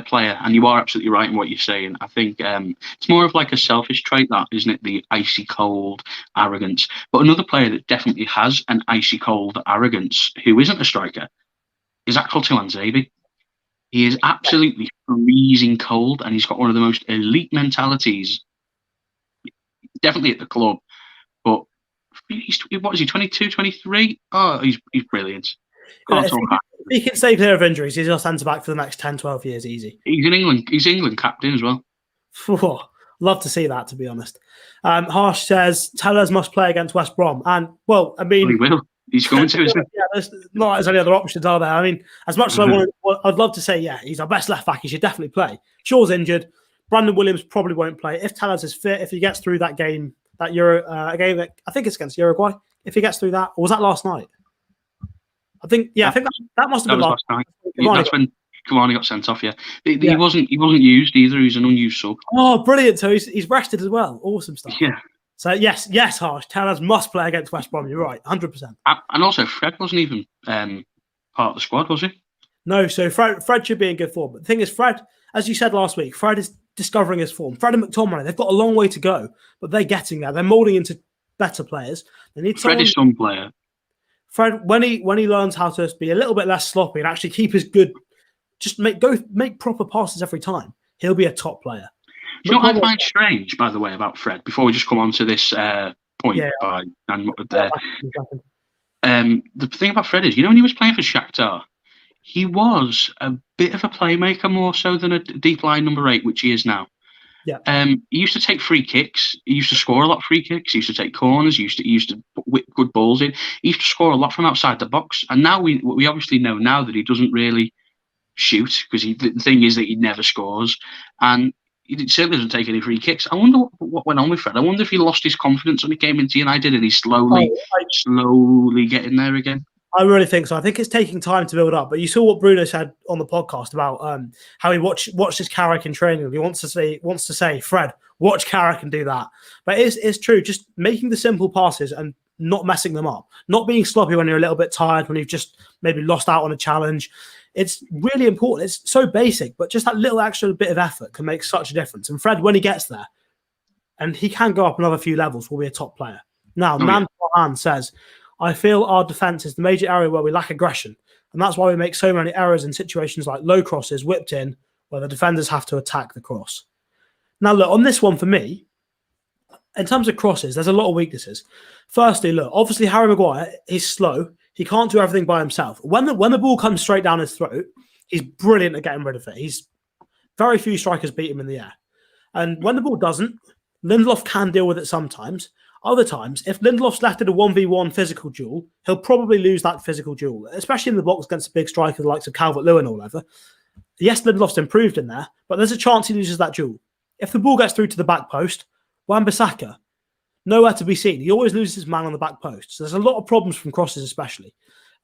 player, and you are absolutely right in what you're saying. I think it's more of like a selfish trait, that isn't it? The icy cold arrogance. But another player that definitely has an icy cold arrogance, who isn't a striker, is Axel Tuanzebe. He is absolutely freezing cold, and he's got one of the most elite mentalities, definitely at the club. But what is he, 22, 23? Oh, he's brilliant. If he can stay clear of injuries, he's our centre-back for the next 10, 12 years, easy. He's England captain as well. Love to see that, to be honest. Harsh says, Tellers must play against West Brom. And, well, I mean... Well, he will. He's going to, isn't he? Yeah, there's not as many other options, are there? I mean, as much as I'd love to say, yeah, he's our best left-back, he should definitely play. Shaw's injured. Brandon Williams probably won't play. If Tellers is fit, if he gets through that game, a game that I think it's against Uruguay, if he gets through that, or was that last night? I think that must have been last night. That's when Cavani got sent off. Yeah, he wasn't used either. He's an unused sub. Oh, brilliant! So he's rested as well. Awesome stuff. Yeah. So yes, Harsh. Tellers must play against West Brom. You're right, 100%. And also, Fred wasn't even part of the squad, was he? No. So Fred should be in good form. But the thing is, Fred, as you said last week, Fred is discovering his form. Fred and McTominay, they've got a long way to go, but they're getting there. They're molding into better players. They need Fred is some player. Fred, when he learns how to be a little bit less sloppy and actually keep his good, just make proper passes every time, he'll be a top player. Do you know what I find strange, by the way, about Fred? Before we just come on to this point, the thing about Fred is, when he was playing for Shakhtar, he was a bit of a playmaker more so than a deep line number 8, which he is now. Yeah. He used to take free kicks. He used to score a lot of free kicks. He used to take corners. He used to whip good balls in. He used to score a lot from outside the box. And now we obviously know now that he doesn't really shoot, because the thing is that he never scores, and he certainly doesn't take any free kicks. I wonder what went on with Fred. I wonder if he lost his confidence when he came into United and he's slowly getting there again. I really think so. I think it's taking time to build up. But you saw what Bruno said on the podcast about how he watches Carrick in training. He wants to say, Fred, watch Carrick and do that. But it's true. Just making the simple passes and not messing them up. Not being sloppy when you're a little bit tired, when you've just maybe lost out on a challenge. It's really important. It's so basic, but just that little extra bit of effort can make such a difference. And Fred, when he gets there, and he can go up another few levels, will be a top player. Now, Nan Farhan says, I feel our defence is the major area where we lack aggression. And that's why we make so many errors in situations like low crosses whipped in, where the defenders have to attack the cross. Now, look, on this one for me, in terms of crosses, there's a lot of weaknesses. Firstly, look, obviously Harry Maguire, he's slow. He can't do everything by himself. When the ball comes straight down his throat, he's brilliant at getting rid of it. He's very few strikers beat him in the air. And when the ball doesn't, Lindelof can deal with it sometimes. Other times, if Lindelof's left in a 1v1 physical duel, he'll probably lose that physical duel, especially in the box against a big striker the likes of Calvert-Lewin or whatever. Yes, Lindelof's improved in there, but there's a chance he loses that duel. If the ball gets through to the back post, Wan-Bissaka, nowhere to be seen. He always loses his man on the back post. So there's a lot of problems from crosses especially.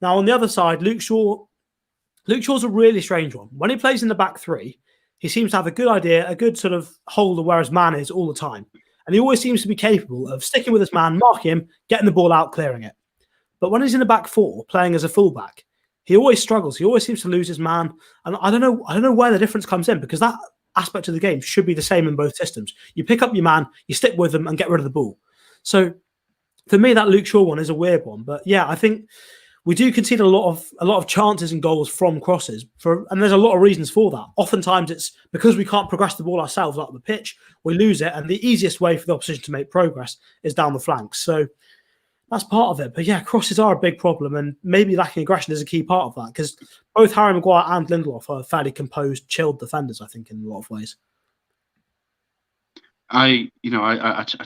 Now, on the other side, Luke Shaw's a really strange one. When he plays in the back three, he seems to have a good idea, a good sort of hold of where his man is all the time. And he always seems to be capable of sticking with his man, marking him, getting the ball out, clearing it. But when he's in the back four, playing as a fullback, he always struggles. He always seems to lose his man. And I don't know where the difference comes in, because that aspect of the game should be the same in both systems. You pick up your man, you stick with them and get rid of the ball. So for me, that Luke Shaw one is a weird one. But yeah, I think we do concede a lot of chances and goals from crosses, and there's a lot of reasons for that. Oftentimes it's because we can't progress the ball ourselves up the pitch, we lose it, and the easiest way for the opposition to make progress is down the flanks. So that's part of it. But yeah, crosses are a big problem, and maybe lacking aggression is a key part of that, because both Harry Maguire and Lindelof are fairly composed, chilled defenders, I think, in a lot of ways. I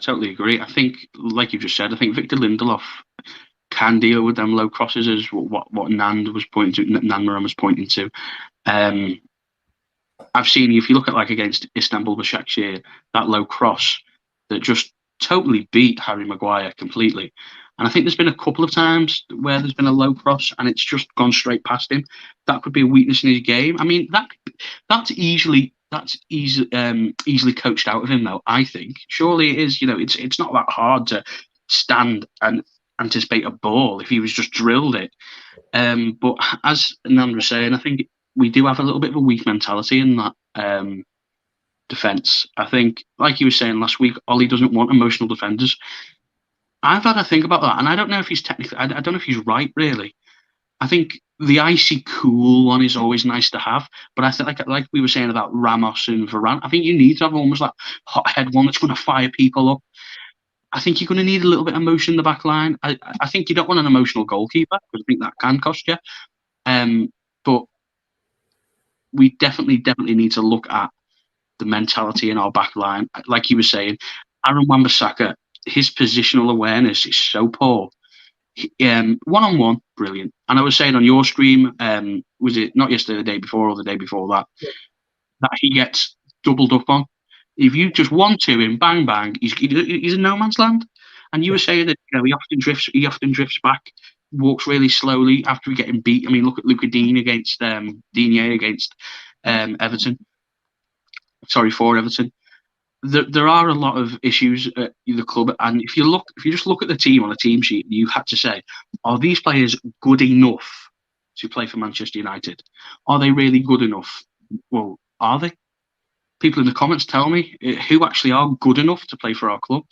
totally agree. I think, like you just said, I think Victor Lindelof can deal with them low crosses, as what Nan was pointing to. Nan Moran was pointing to. I've seen, if you look at like against Istanbul Başakşehir, that low cross that just totally beat Harry Maguire completely. And I think there's been a couple of times where there's been a low cross and it's just gone straight past him. That could be a weakness in his game. I mean, that's easily coached out of him, though. I think surely it is. It's not that hard to stand and anticipate a ball if he was just drilled it. But as Nan was saying, I think we do have a little bit of a weak mentality in that defence. I think, like you were saying last week, Ollie doesn't want emotional defenders. I've had a think about that, and I don't know if he's technically. I don't know if he's right, really. I think the icy cool one is always nice to have, but I think like we were saying about Ramos and Varane, I think you need to have almost like hothead one that's going to fire people up. I think you're going to need a little bit of emotion in the back line. I think you don't want an emotional goalkeeper, because I think that can cost you. But we definitely need to look at the mentality in our back line. Like you were saying, Aaron Wan-Bissaka, his positional awareness is so poor. One-on-one, brilliant. And I was saying on your stream, was it not yesterday, the day before, or the day before that, that he gets doubled up on. If you just 1-2 him, bang bang, he's in no man's land. And you were saying that he often drifts back, walks really slowly after we get him beat. I mean, look at Luca Digne against Everton. Sorry, for Everton. There are a lot of issues at the club, and if you just look at the team on a team sheet, you had to say, are these players good enough to play for Manchester United? Are they really good enough? Well, are they? People in the comments tell me who actually are good enough to play for our club.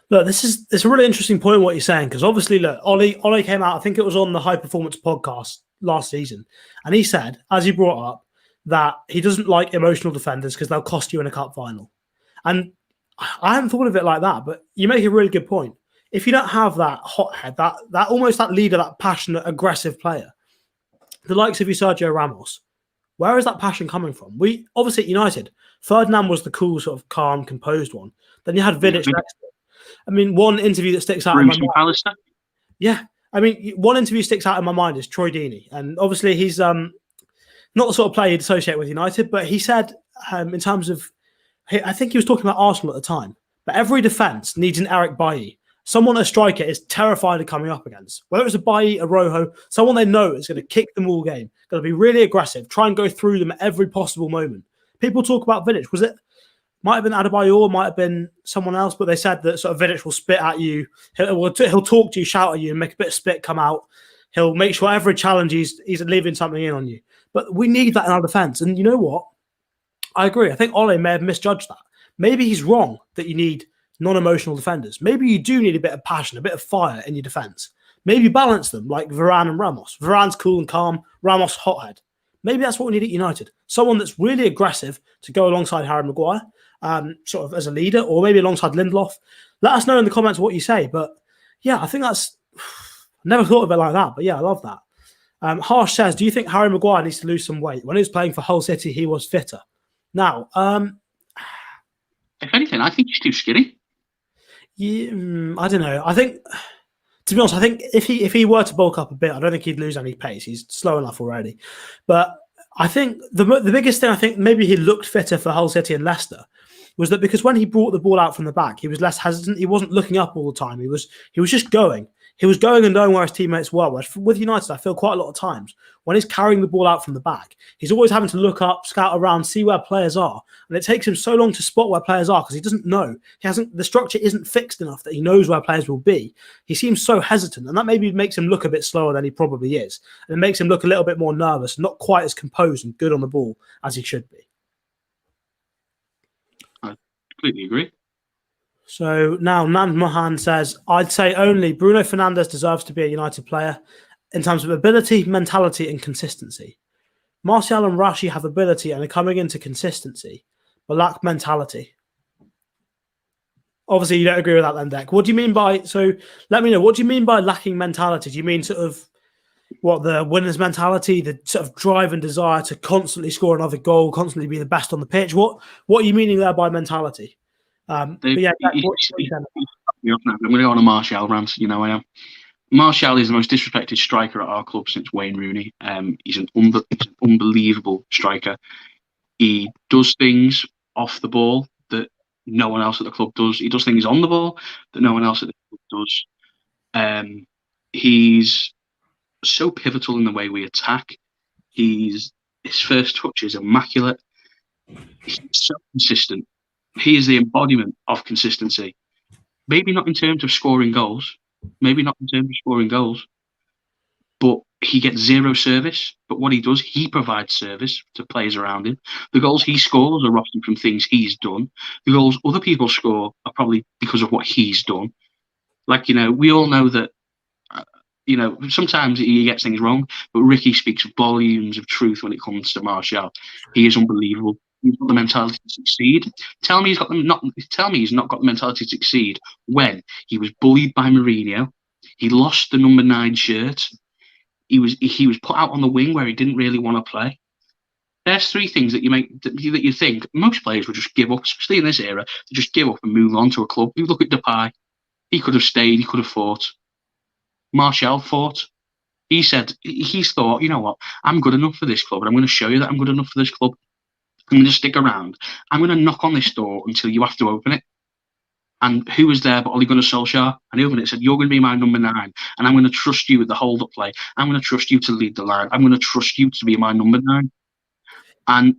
Look, it's a really interesting point what you're saying, because obviously, look, Ollie came out, I think it was on the High Performance podcast last season, and he said, as he brought up, that he doesn't like emotional defenders because they'll cost you in a cup final. And I hadn't thought of it like that, but you make a really good point. If you don't have that hothead, that almost that leader, that passionate, aggressive player, the likes of Sergio Ramos, where is that passion coming from? We obviously at United, Ferdinand was the cool, sort of calm, composed one. Then you had Vidic next to him. I mean, one interview that sticks out in my mind. Yeah, I mean, one interview sticks out in my mind is Troy Deeney, and obviously he's not the sort of player you'd associate with United, but he said in terms of, I think he was talking about Arsenal at the time, but every defence needs an Eric Bailly. Someone, a striker, is terrified of coming up against. Whether it's a Bailly, a Rojo, someone they know is going to kick them all game, going to be really aggressive, try and go through them at every possible moment. People talk about Vidic. Might have been Adebayor, might have been someone else, but they said that sort of Vidic will spit at you. He'll talk to you, shout at you, and make a bit of spit come out. He'll make sure every challenge he's leaving something in on you. But we need that in our defence. And you know what? I agree. I think Ole may have misjudged that. Maybe he's wrong that you need non-emotional defenders. Maybe you do need a bit of passion, a bit of fire in your defence. Maybe balance them like Varane and Ramos. Varane's cool and calm, Ramos hothead. Maybe that's what we need at United. Someone that's really aggressive to go alongside Harry Maguire, sort of as a leader, or maybe alongside Lindelof. Let us know in the comments what you say. But yeah, I think that's... never thought of it like that, but yeah, I love that. Harsh says, do you think Harry Maguire needs to lose some weight? When he was playing for Hull City, he was fitter. Now, if anything, I think he's too skinny. Yeah, I don't know. I think, to be honest, I think if he were to bulk up a bit, I don't think he'd lose any pace. He's slow enough already. But I think the biggest thing, I think maybe he looked fitter for Hull City and Leicester, was that because when he brought the ball out from the back, he was less hesitant. He wasn't looking up all the time. He was just going. He was going and knowing where his teammates were. Whereas with United, I feel quite a lot of times when he's carrying the ball out from the back, he's always having to look up, scout around, see where players are. And it takes him so long to spot where players are because he doesn't know. The structure isn't fixed enough that he knows where players will be. He seems so hesitant, and that maybe makes him look a bit slower than he probably is. And it makes him look a little bit more nervous, not quite as composed and good on the ball as he should be. I completely agree. So now Nan Mohan says, I'd say only Bruno Fernandes deserves to be a United player in terms of ability, mentality and consistency. Martial and Rashi have ability and are coming into consistency, but lack mentality. Obviously, you don't agree with that then, Deck. What do you mean by, so let me know, what do you mean by lacking mentality? Do you mean sort of what, the winner's mentality, the sort of drive and desire to constantly score another goal, constantly be the best on the pitch? What are you meaning there by mentality? But yeah, I'm going to go on a Martial rant. You know I am. Martial is the most disrespected striker at our club since Wayne Rooney. He's an unbelievable striker. He does things off the ball that no one else at the club does. He does things on the ball that no one else at the club does. He's so pivotal in the way we attack. His first touch is immaculate. He's so consistent. He is the embodiment of consistency. Maybe not in terms of scoring goals. But he gets zero service. But what he does, he provides service to players around him. The goals he scores are often from things he's done. The goals other people score are probably because of what he's done. Like, we all know that, sometimes he gets things wrong, but Ricky speaks volumes of truth when it comes to Martial. He is unbelievable. He's got the mentality to succeed. Tell me he's not got the mentality to succeed when he was bullied by Mourinho. He lost the number 9 shirt. He was put out on the wing where he didn't really want to play. There's 3 things that you think most players would just give up, especially in this era. They just give up and move on to a club. You look at Depay. He could have stayed. He could have fought. Martial fought. He's thought, you know what? I'm good enough for this club, and I'm going to show you that I'm good enough for this club. I'm going to stick around. I'm going to knock on this door until you have to open it. And who was there but Ole Gunnar Solskjaer? And he opened it and said, you're going to be my number 9, and I'm going to trust you with the hold-up play. I'm going to trust you to lead the line. I'm going to trust you to be my number 9. And,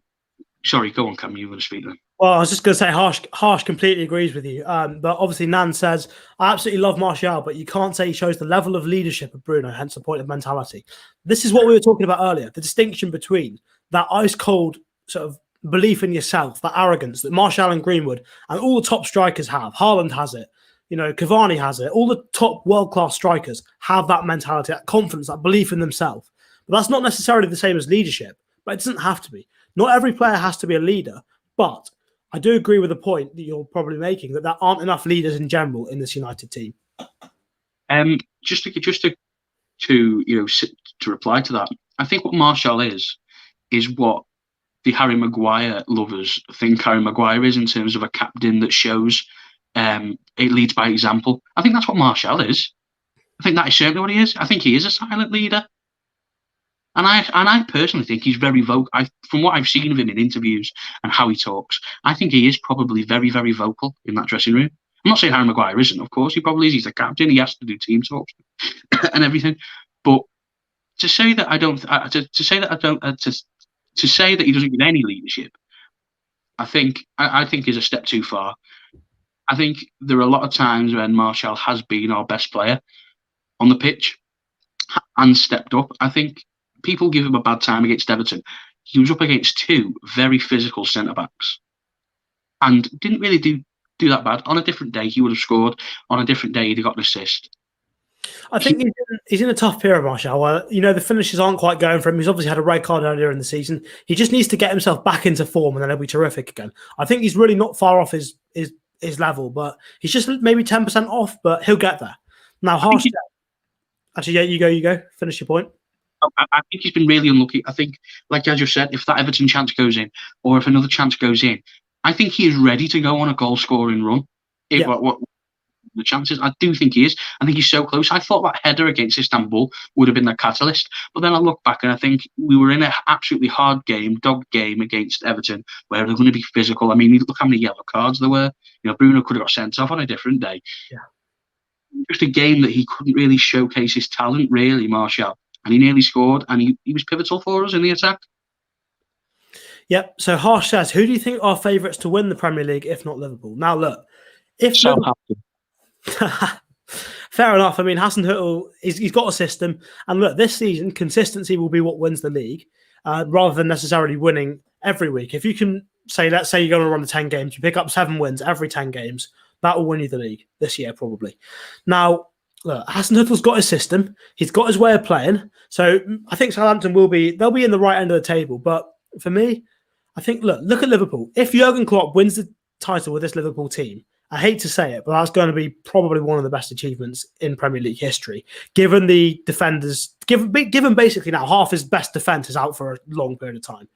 sorry, go on, Cam, you're going to speak then. Well, I was just going to say, Harsh completely agrees with you. But obviously, Nan says, I absolutely love Martial, but you can't say he shows the level of leadership of Bruno, hence the point of mentality. This is what we were talking about earlier, the distinction between that ice-cold sort of belief in yourself, that arrogance that Martial and Greenwood and all the top strikers have. Haaland has it. Cavani has it. All the top world-class strikers have that mentality, that confidence, that belief in themselves. But that's not necessarily the same as leadership, but it doesn't have to be. Not every player has to be a leader, but I do agree with the point that you're probably making that there aren't enough leaders in general in this United team. Just to reply to that, I think what Martial is what the Harry Maguire lovers think Harry Maguire is in terms of a captain that shows it leads by example. I think that's what Martial is. I think that is certainly what he is. I think he is a silent leader. And I personally think he's very vocal. From what I've seen of him in interviews and how he talks, I think he is probably very, very vocal in that dressing room. I'm not saying Harry Maguire isn't, of course. He probably is. He's the captain. He has to do team talks and everything. But to say that he doesn't get any leadership, I think is a step too far. I think there are a lot of times when Martial has been our best player on the pitch and stepped up. I think people give him a bad time against Everton. He was up against 2 very physical centre-backs and didn't really do that bad. On a different day, he would have scored. On a different day, he'd have got an assist. I think he's in a tough period, Martial. The finishes aren't quite going for him. He's obviously had a red card earlier in the season. He just needs to get himself back into form, and then he'll be terrific again. I think he's really not far off his level, but he's just maybe 10% off, but he'll get there. Now, Harsh... Actually, yeah, you go. Finish your point. I think he's been really unlucky. I think, like I just said, if that Everton chance goes in, or if another chance goes in, I think he is ready to go on a goal-scoring run. What the chances? I do think he is. I think he's so close. I thought that header against Istanbul would have been the catalyst, but then I look back and I think we were in an absolutely hard game, dog game against Everton, where they're going to be physical. I mean, look how many yellow cards there were. Bruno could have got sent off on a different day. Yeah. Just a game that he couldn't really showcase his talent, really, Martial. And he nearly scored, and he was pivotal for us in the attack. Yep. So Harsh says, who do you think are favourites to win the Premier League, if not Liverpool? Now, look, if Southampton. Fair enough. I mean, Hasenhüttl, he's got a system. And look, this season, consistency will be what wins the league, rather than necessarily winning every week. If you can say, let's say you're going to run the 10 games, you pick up 7 wins every 10 games, that will win you the league this year, probably. Now, look, Hasenhüttl's got his system. He's got his way of playing. So I think Southampton they'll be in the right end of the table. But for me, I think, look at Liverpool. If Jurgen Klopp wins the title with this Liverpool team, I hate to say it, but that's going to be probably one of the best achievements in Premier League history, given the defenders, given basically now half his best defence is out for a long period of time.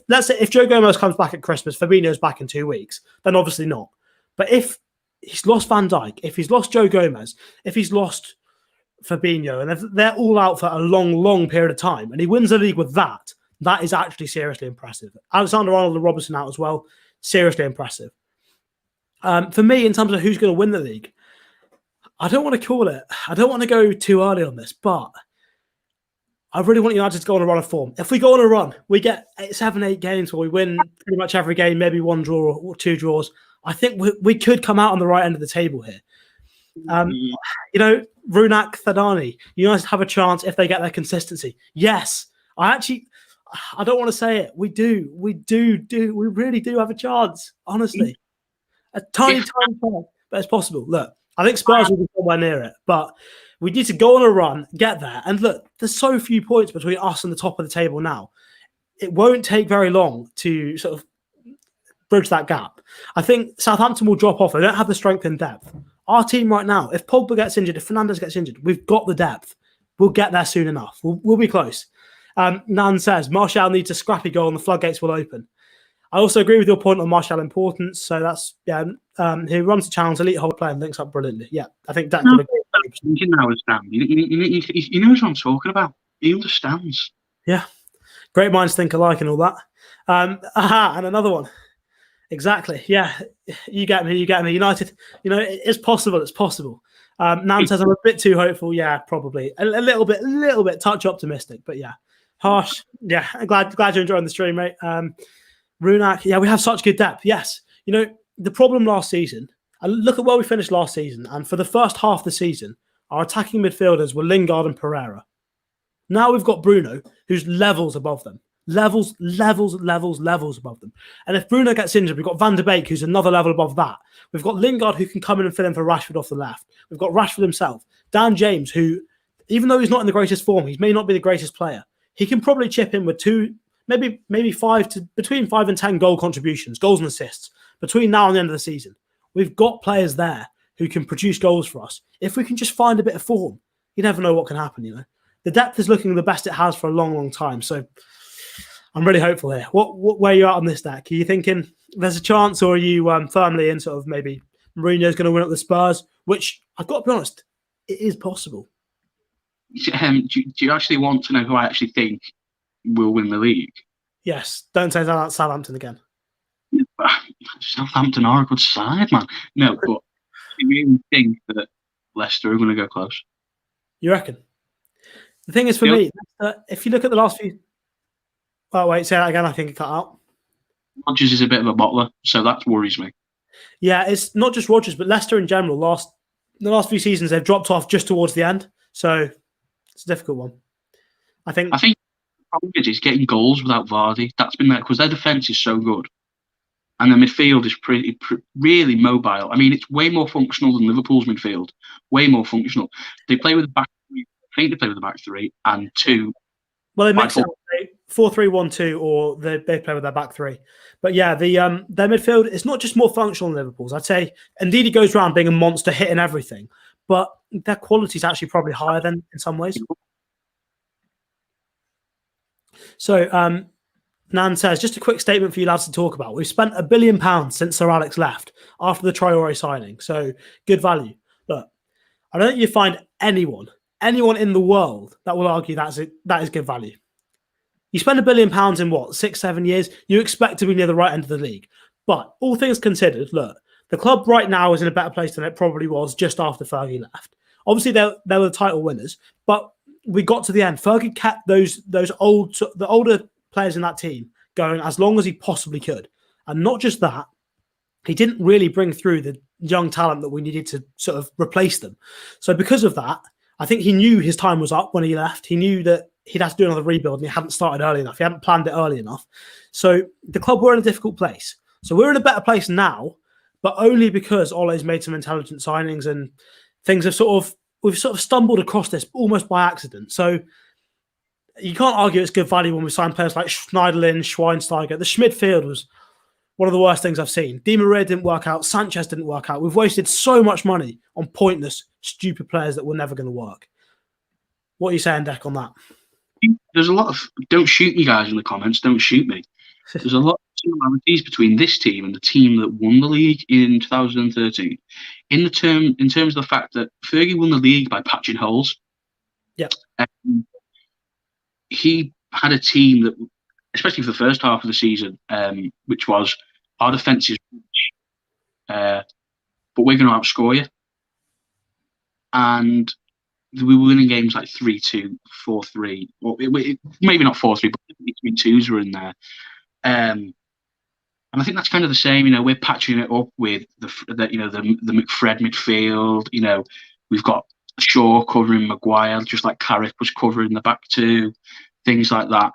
Let's say if Joe Gomez comes back at Christmas, Fabinho's back in 2 weeks, then obviously not. But if he's lost Van Dijk, if he's lost Joe Gomez, if he's lost Fabinho, and they're all out for a long, long period of time, and he wins the league with that. That is actually seriously impressive. Alexander-Arnold and Robertson out as well, seriously impressive. For me, in terms of who's going to win the league, I don't want to call it. I don't want to go too early on this, but I really want United to go on a run of form. If we go on a run, we get 7-8 games where we win pretty much every game, maybe one draw or 2 draws. I think we could come out on the right end of the table here. Runak, Thadani, United have a chance if they get their consistency. Yes, I don't want to say it. We really do have a chance, honestly. A tiny chance, but it's possible. Look, I think Spurs will be somewhere near it, but we need to go on a run, get there. And look, there's so few points between us and the top of the table now. It won't take very long to sort of bridge that gap. I think Southampton will drop off. They don't have the strength and depth. Our team right now, if Pogba gets injured, if Fernandes gets injured, we've got the depth. We'll get there soon enough. We'll be close. Nan says, Martial needs a scrappy goal and the floodgates will open. I also agree with your point on Martial importance. So that's, he runs the channels, elite whole player and links up brilliantly. Yeah, I think that could he knows what I'm talking about. He understands. Yeah. Great minds think alike and all that. And another one. Exactly. Yeah. You get me. United, it's possible. It's possible. Nan says I'm a bit too hopeful. Yeah, probably. A little bit touch optimistic, but yeah. Harsh. Yeah. I'm glad you're enjoying the stream, mate. Runak. Yeah, we have such good depth. Yes. The problem last season, look at where we finished last season. And for the first half of the season, our attacking midfielders were Lingard and Pereira. Now we've got Bruno, who's levels above them. Levels above them. And if Bruno gets injured, we've got Van de Beek, who's another level above that. We've got Lingard, who can come in and fill in for Rashford off the left. We've got Rashford himself. Dan James, who, even though he's not in the greatest form, he may not be the greatest player. He can probably chip in with between 5 and 10 goal contributions, goals and assists, between now and the end of the season. We've got players there who can produce goals for us. If we can just find a bit of form, you never know what can happen, The depth is looking the best it has for a long, long time. So I'm really hopeful here. Where are you at on this deck? Are you thinking there's a chance, or are you firmly in sort of maybe Mourinho's going to win at the Spurs, which I've got to be honest, it is possible. Do you actually want to know who I actually think will win the league? Yes. Don't say that Southampton again. Southampton are a good side, man. No, but I really think that Leicester are going to go close. You reckon? The thing is, for me, if you look at the last few... Oh, wait, say that again. I think it cut out. Rodgers is a bit of a bottler, so that worries me. Yeah, it's not just Rodgers, but Leicester in general. The last few seasons, they've dropped off just towards the end. So it's a difficult one. I think the problem is getting goals without Vardy. That's been there because their defence is so good. And the midfield is really mobile. I mean, it's way more functional than Liverpool's midfield. Way more functional. They play with a back three. I think they play with a back three and 2. Well, they mix it 4-3-1-2, or they play with their back 3. But yeah, their midfield is not just more functional than Liverpool's. I'd say, indeed, he goes around being a monster, hitting everything, but their quality is actually probably higher than in some ways. So, Nan says, just a quick statement for you lads to talk about. We've spent £1 billion since Sir Alex left after the Traore signing. So, good value. Look, I don't think you find anyone in the world that will argue that is good value. You spend £1 billion in what, 6-7 years? You expect to be near the right end of the league. But all things considered, look, the club right now is in a better place than it probably was just after Fergie left. Obviously, they were the title winners, but we got to the end. Fergie kept the older players in that team going as long as he possibly could. And not just that, he didn't really bring through the young talent that we needed to sort of replace them. So because of that, I think he knew his time was up when he left. He knew that he'd have to do another rebuild and he hadn't started early enough. He hadn't planned it early enough. So the club were in a difficult place. So we're in a better place now, but only because Ole's made some intelligent signings and things have we've sort of stumbled across this almost by accident. So you can't argue it's good value when we sign players like Schneiderlin, Schweinsteiger. The midfield was one of the worst things I've seen. Di Maria didn't work out. Sanchez didn't work out. We've wasted so much money on pointless, stupid players that were never going to work. What are you saying, Deck, on that? There's a lot of... Don't shoot me, guys, in the comments. Don't shoot me. There's a lot of similarities between this team and the team that won the league in 2013. In terms of the fact that Fergie won the league by patching holes. Yeah. He had a team that, especially for the first half of the season, which was our defence is but we're going to outscore you. And we were winning games like 3-2, 4-3, or maybe not 4-3, but 3-2s were in there. And I think that's kind of the same. We're patching it up with the McFred midfield. We've got Shaw covering Maguire, just like Carrick was covering the back two, things like that.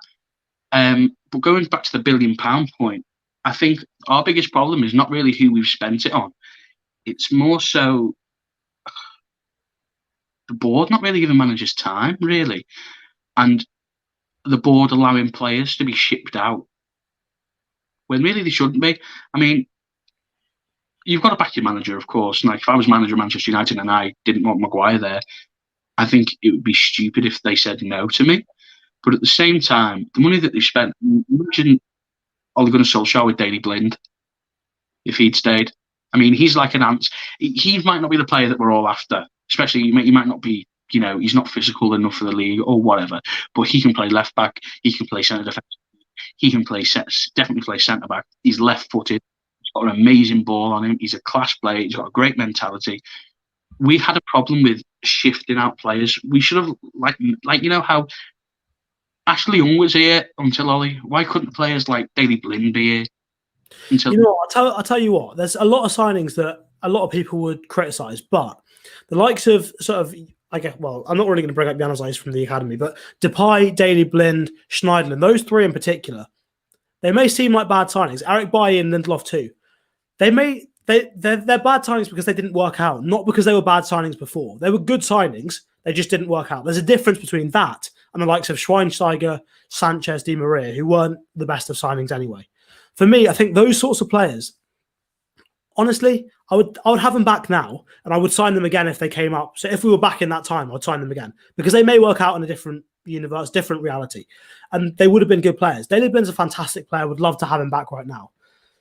But going back to the £1 billion point, I think our biggest problem is not really who we've spent it on. It's more so the board not really giving managers time, really, and the board allowing players to be shipped out when really they shouldn't be. I mean, you've got to back your manager, of course. Like, if I was manager of Manchester United and I didn't want Maguire there, I think it would be stupid if they said no to me. But at the same time, the money that they've spent, imagine Ole Gunnar Solskjaer with Daley Blind if he'd stayed. I mean, he's like an ant. He might not be the player that we're all after, especially he might not be, he's not physical enough for the league or whatever, but he can play left back, he can play centre defence, he can definitely play centre back. He's left footed, he's got an amazing ball on him, he's a class player, he's got a great mentality. We had a problem with shifting out players. We should have, like how Ashley Young was here until Ollie. Why couldn't players like Daley Blind be here? I'll tell you what. There's a lot of signings that a lot of people would criticise, but the likes of I'm not really going to bring up Januzaj from the academy, but Depay, Daley Blind, Schneiderlin, those three in particular, they may seem like bad signings. Eric Bailly and Lindelof too. They're bad signings because they didn't work out, not because they were bad signings before. They were good signings. They just didn't work out. There's a difference between that and the likes of Schweinsteiger, Sanchez, Di Maria, who weren't the best of signings anyway. For me, I think those sorts of players, honestly, I would have them back now, and I would sign them again if they came up. So if we were back in that time, I'd sign them again because they may work out in a different universe, different reality, and they would have been good players. Daley Blind's a fantastic player. Would love to have him back right now.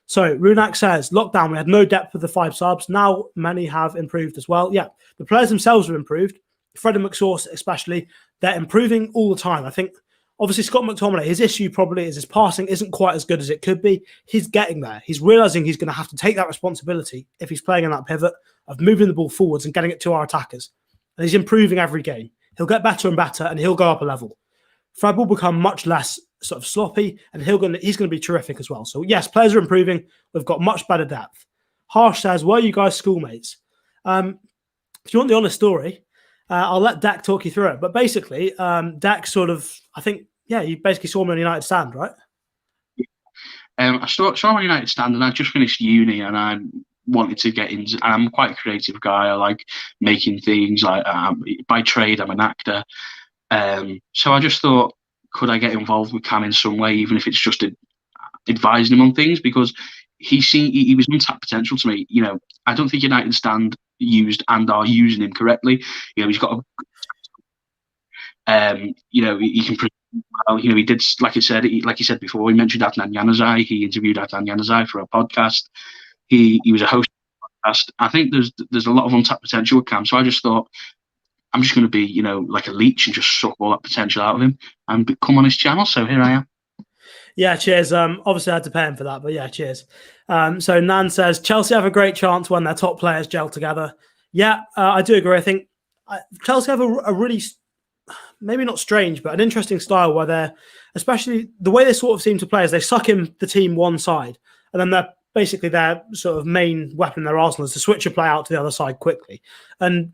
So Runak says, lockdown, we had no depth with the 5 subs. Now many have improved as well. Yeah, the players themselves have improved. Fred and McSauce especially, they're improving all the time. I think, obviously, Scott McTominay, his issue probably is his passing isn't quite as good as it could be. He's getting there. He's realising he's going to have to take that responsibility if he's playing in that pivot of moving the ball forwards and getting it to our attackers. And he's improving every game. He'll get better and better, and he'll go up a level. Fred will become much less sort of sloppy, and he's going to be terrific as well. So, yes, players are improving. We've got much better depth. Harsh says, were you guys schoolmates? If you want the honest story, I'll let Dak talk you through it. But basically, Dak sort of, I think, you basically saw me on United stand, right? I saw him on United stand, and I just finished uni, and I wanted to get into. I'm quite a creative guy. I like making things. By trade, I'm an actor. So I just thought, could I get involved with Cam in some way, even if it's just advising him on things? Because he was untapped potential to me. I don't think United stand used and are using him correctly. He's got he can. Well, he did, like he said before, he mentioned Adnan Januzaj. He interviewed Adnan Januzaj for a podcast. He was a host of the podcast. I think there's a lot of untapped potential with Cam. So I just thought, I'm just going to be, like a leech and just suck all that potential out of him and come on his channel. So here I am. Yeah, cheers. Obviously, I had to pay him for that, but yeah, cheers. So Nan says, Chelsea have a great chance when their top players gel together. Yeah, I do agree. I think Chelsea have a really, maybe not strange, but an interesting style where they're, especially the way they sort of seem to play is they suck in the team one side, and then they're basically their sort of main weapon in their arsenal is to switch a play out to the other side quickly. And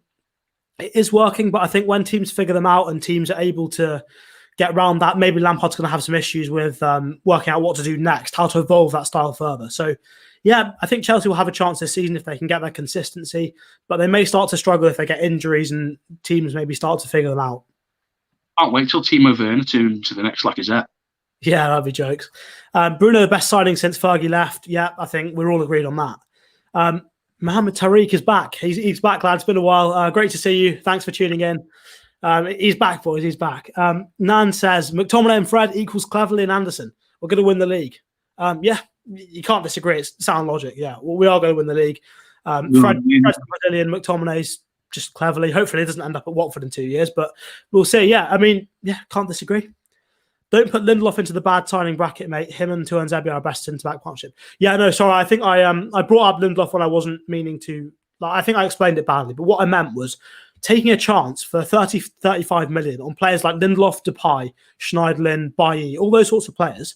it is working, but I think when teams figure them out and teams are able to get around that, maybe Lampard's going to have some issues with working out what to do next, how to evolve that style further. So, yeah, I think Chelsea will have a chance this season if they can get their consistency, but they may start to struggle if they get injuries and teams maybe start to figure them out. Can't wait till Timo Werner to the next Lacazette. Yeah, that'd be jokes. Bruno, the best signing since Fergie left. Yeah, I think we're all agreed on that. Mohamed Tariq is back. He's back, lad. It's been a while. Great to see you. Thanks for tuning in. He's back, boys. He's back. Nan says, McTominay and Fred equals Cleverley and Anderson. We're going to win the league. Yeah, you can't disagree. It's sound logic. Yeah, well, we are going to win the league. Fred's Brazilian, McTominay's just cleverly. Hopefully, it doesn't end up at Watford in 2 years, but we'll see. Yeah, I mean, yeah, can't disagree. Don't put Lindelof into the bad signing bracket, mate. Him and Tuanzebe are our best centre-back partnership. Yeah, no, sorry. I think I brought up Lindelof when I wasn't meaning to. Like, I think I explained it badly, but what I meant was taking a chance for 30, 35 million on players like Lindelof, Depay, Schneiderlin, Bailly, all those sorts of players.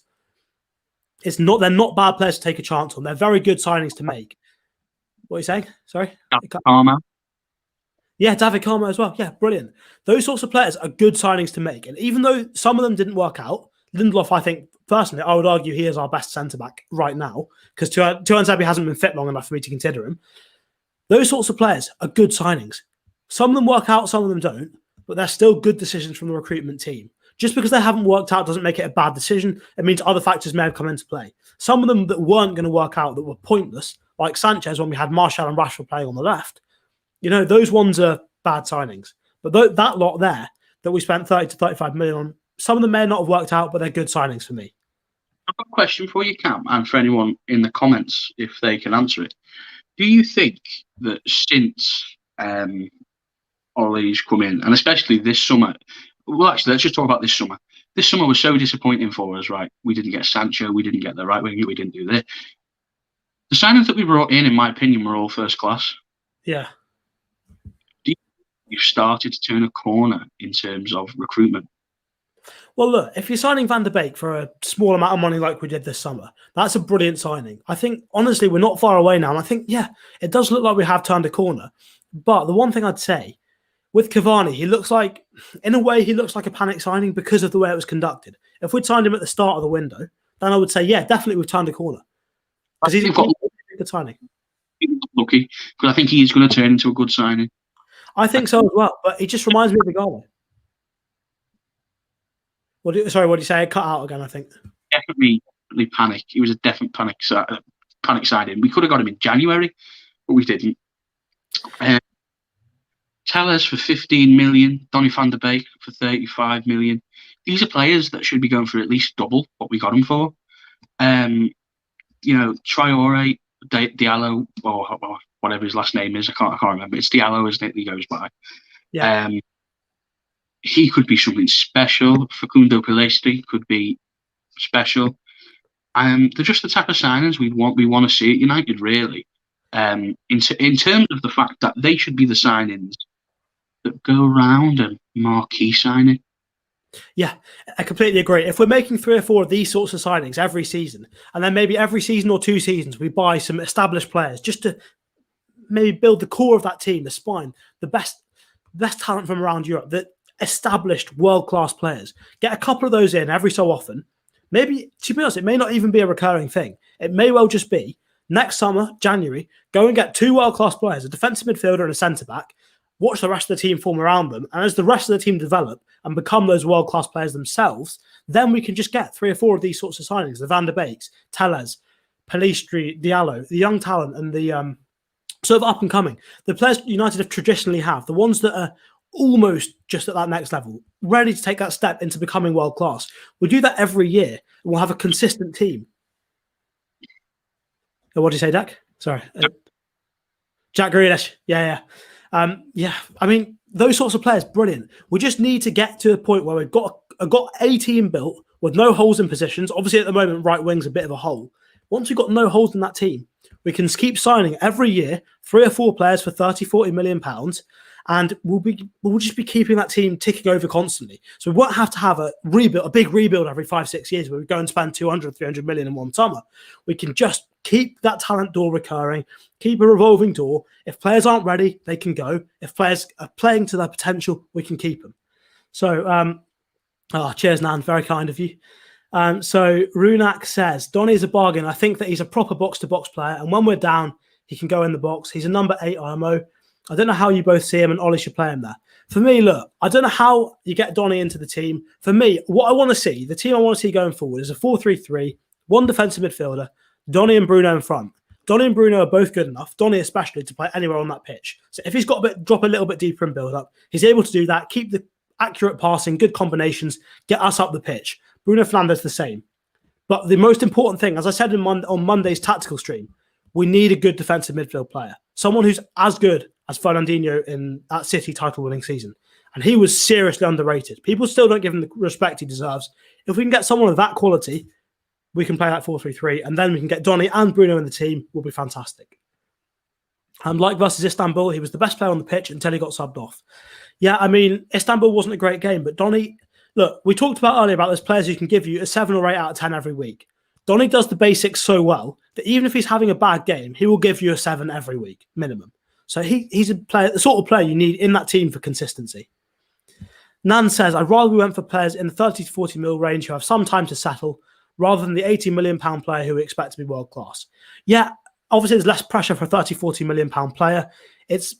They're not bad players to take a chance on. They're very good signings to make. What are you saying? Sorry? Carmo. Yeah, David Carmo as well. Yeah, brilliant. Those sorts of players are good signings to make. And even though some of them didn't work out, Lindelof, I think, personally, I would argue he is our best centre-back right now because Tuanzebe hasn't been fit long enough for me to consider him. Those sorts of players are good signings. Some of them work out, some of them don't, but they're still good decisions from the recruitment team. Just because they haven't worked out doesn't make it a bad decision. It means other factors may have come into play. Some of them that weren't going to work out, that were pointless, like Sanchez when we had Martial and Rashford playing on the left, those ones are bad signings. But that lot there that we spent 30 to 35 million on, some of them may not have worked out, but they're good signings for me. I've got a question for you, Cam, and for anyone in the comments if they can answer it. Do you think that since Ollie's come in, and especially this summer, well, actually, let's just talk about this summer. This summer was so disappointing for us, right? We didn't get Sancho, we didn't get the right winger, we didn't do this. The signings that we brought in my opinion, were all first class. Yeah. Do you think you've started to turn a corner in terms of recruitment? Well, look, if you're signing Van der Beek for a small amount of money like we did this summer, that's a brilliant signing. I think, honestly, we're not far away now. And I think, yeah, it does look like we have turned a corner. But the one thing I'd say, with Cavani, he looks like a panic signing because of the way it was conducted. If we'd signed him at the start of the window, then I would say, yeah, definitely we've turned a corner. Because he's a good signing. Lucky, because I think he is going to turn into a good signing. I think so as well, but he just reminds me of the guy. What do you say? I cut out again, I think. Definitely panic. He was a definite panic signing. We could have got him in January, but we didn't. Tellers for 15 million, Donny van der Beek for 35 million. These are players that should be going for at least double what we got them for. Traore, Diallo, or whatever his last name is, I can't remember. It's Diallo, isn't it? He goes by. Yeah. He could be something special. Facundo Pellistri could be special. They're just the type of signings we want to see at United, really. In terms of the fact that they should be the signings that go around a marquee signing. Yeah, I completely agree. If we're making 3 or 4 of these sorts of signings every season, and then maybe every season or 2 seasons we buy some established players just to maybe build the core of that team, the spine, the best talent from around Europe, the established world-class players. Get a couple of those in every so often. Maybe, to be honest, it may not even be a recurring thing. It may well just be next summer, January, go and get 2 world-class players, a defensive midfielder and a centre-back, watch the rest of the team form around them, and as the rest of the team develop and become those world-class players themselves, then we can just get 3 or 4 of these sorts of signings, the Van der Beeks, Tellez, Pellistri, Diallo, the young talent and the sort of up-and-coming. The players United have traditionally have, the ones that are almost just at that next level, ready to take that step into becoming world-class. We do that every year, and we'll have a consistent team. What do you say, Jack? Sorry. Jack Grealish. Yeah. I mean, those sorts of players, brilliant. We just need to get to a point where we've got a team built with no holes in positions. Obviously, at the moment, right wing's a bit of a hole. Once we've got no holes in that team, we can keep signing every year 3 or 4 players for 30, 40 million pounds, and we'll just be keeping that team ticking over constantly. So we won't have to have a big rebuild every 5-6 years where we go and spend 200, 300 million in one summer. We can just keep that talent door recurring, keep a revolving door. If players aren't ready, they can go. If players are playing to their potential, we can keep them. So, cheers, Nan. Very kind of you. So Runak says, Donny is a bargain. I think that he's a proper box-to-box player, and when we're down, he can go in the box. He's a number 8 IMO. I don't know how you both see him, and Ollie should play him there. For me, look, I don't know how you get Donny into the team. For me, what I want to see, the team I want to see going forward is a 4-3-3, 1 defensive midfielder, Donny and Bruno in front. Donny and Bruno are both good enough, Donny especially, to play anywhere on that pitch. So if he's got drop a little bit deeper in build-up, he's able to do that, keep the accurate passing, good combinations, get us up the pitch. Bruno Fernandes the same. But the most important thing, as I said on Monday's tactical stream, we need a good defensive midfield player. Someone who's as good as Fernandinho in that City title-winning season. And he was seriously underrated. People still don't give him the respect he deserves. If we can get someone of that quality, we can play that 4-3-3, and then we can get Donny and Bruno in the team. Will be fantastic. And like versus Istanbul, he was the best player on the pitch until he got subbed off. Yeah, I mean, Istanbul wasn't a great game, but Donny, look, we talked about earlier about those players who can give you a 7 or 8 out of 10 every week. Donny does the basics so well that even if he's having a bad game, he will give you a 7 every week, minimum. So he's a player, the sort of player you need in that team for consistency. Nan says, I'd rather we went for players in the 30 to 40 mil range who have some time to settle rather than the 80 million pound player who we expect to be world class. Yeah, obviously there's less pressure for a 30, 40 million pound player. It's,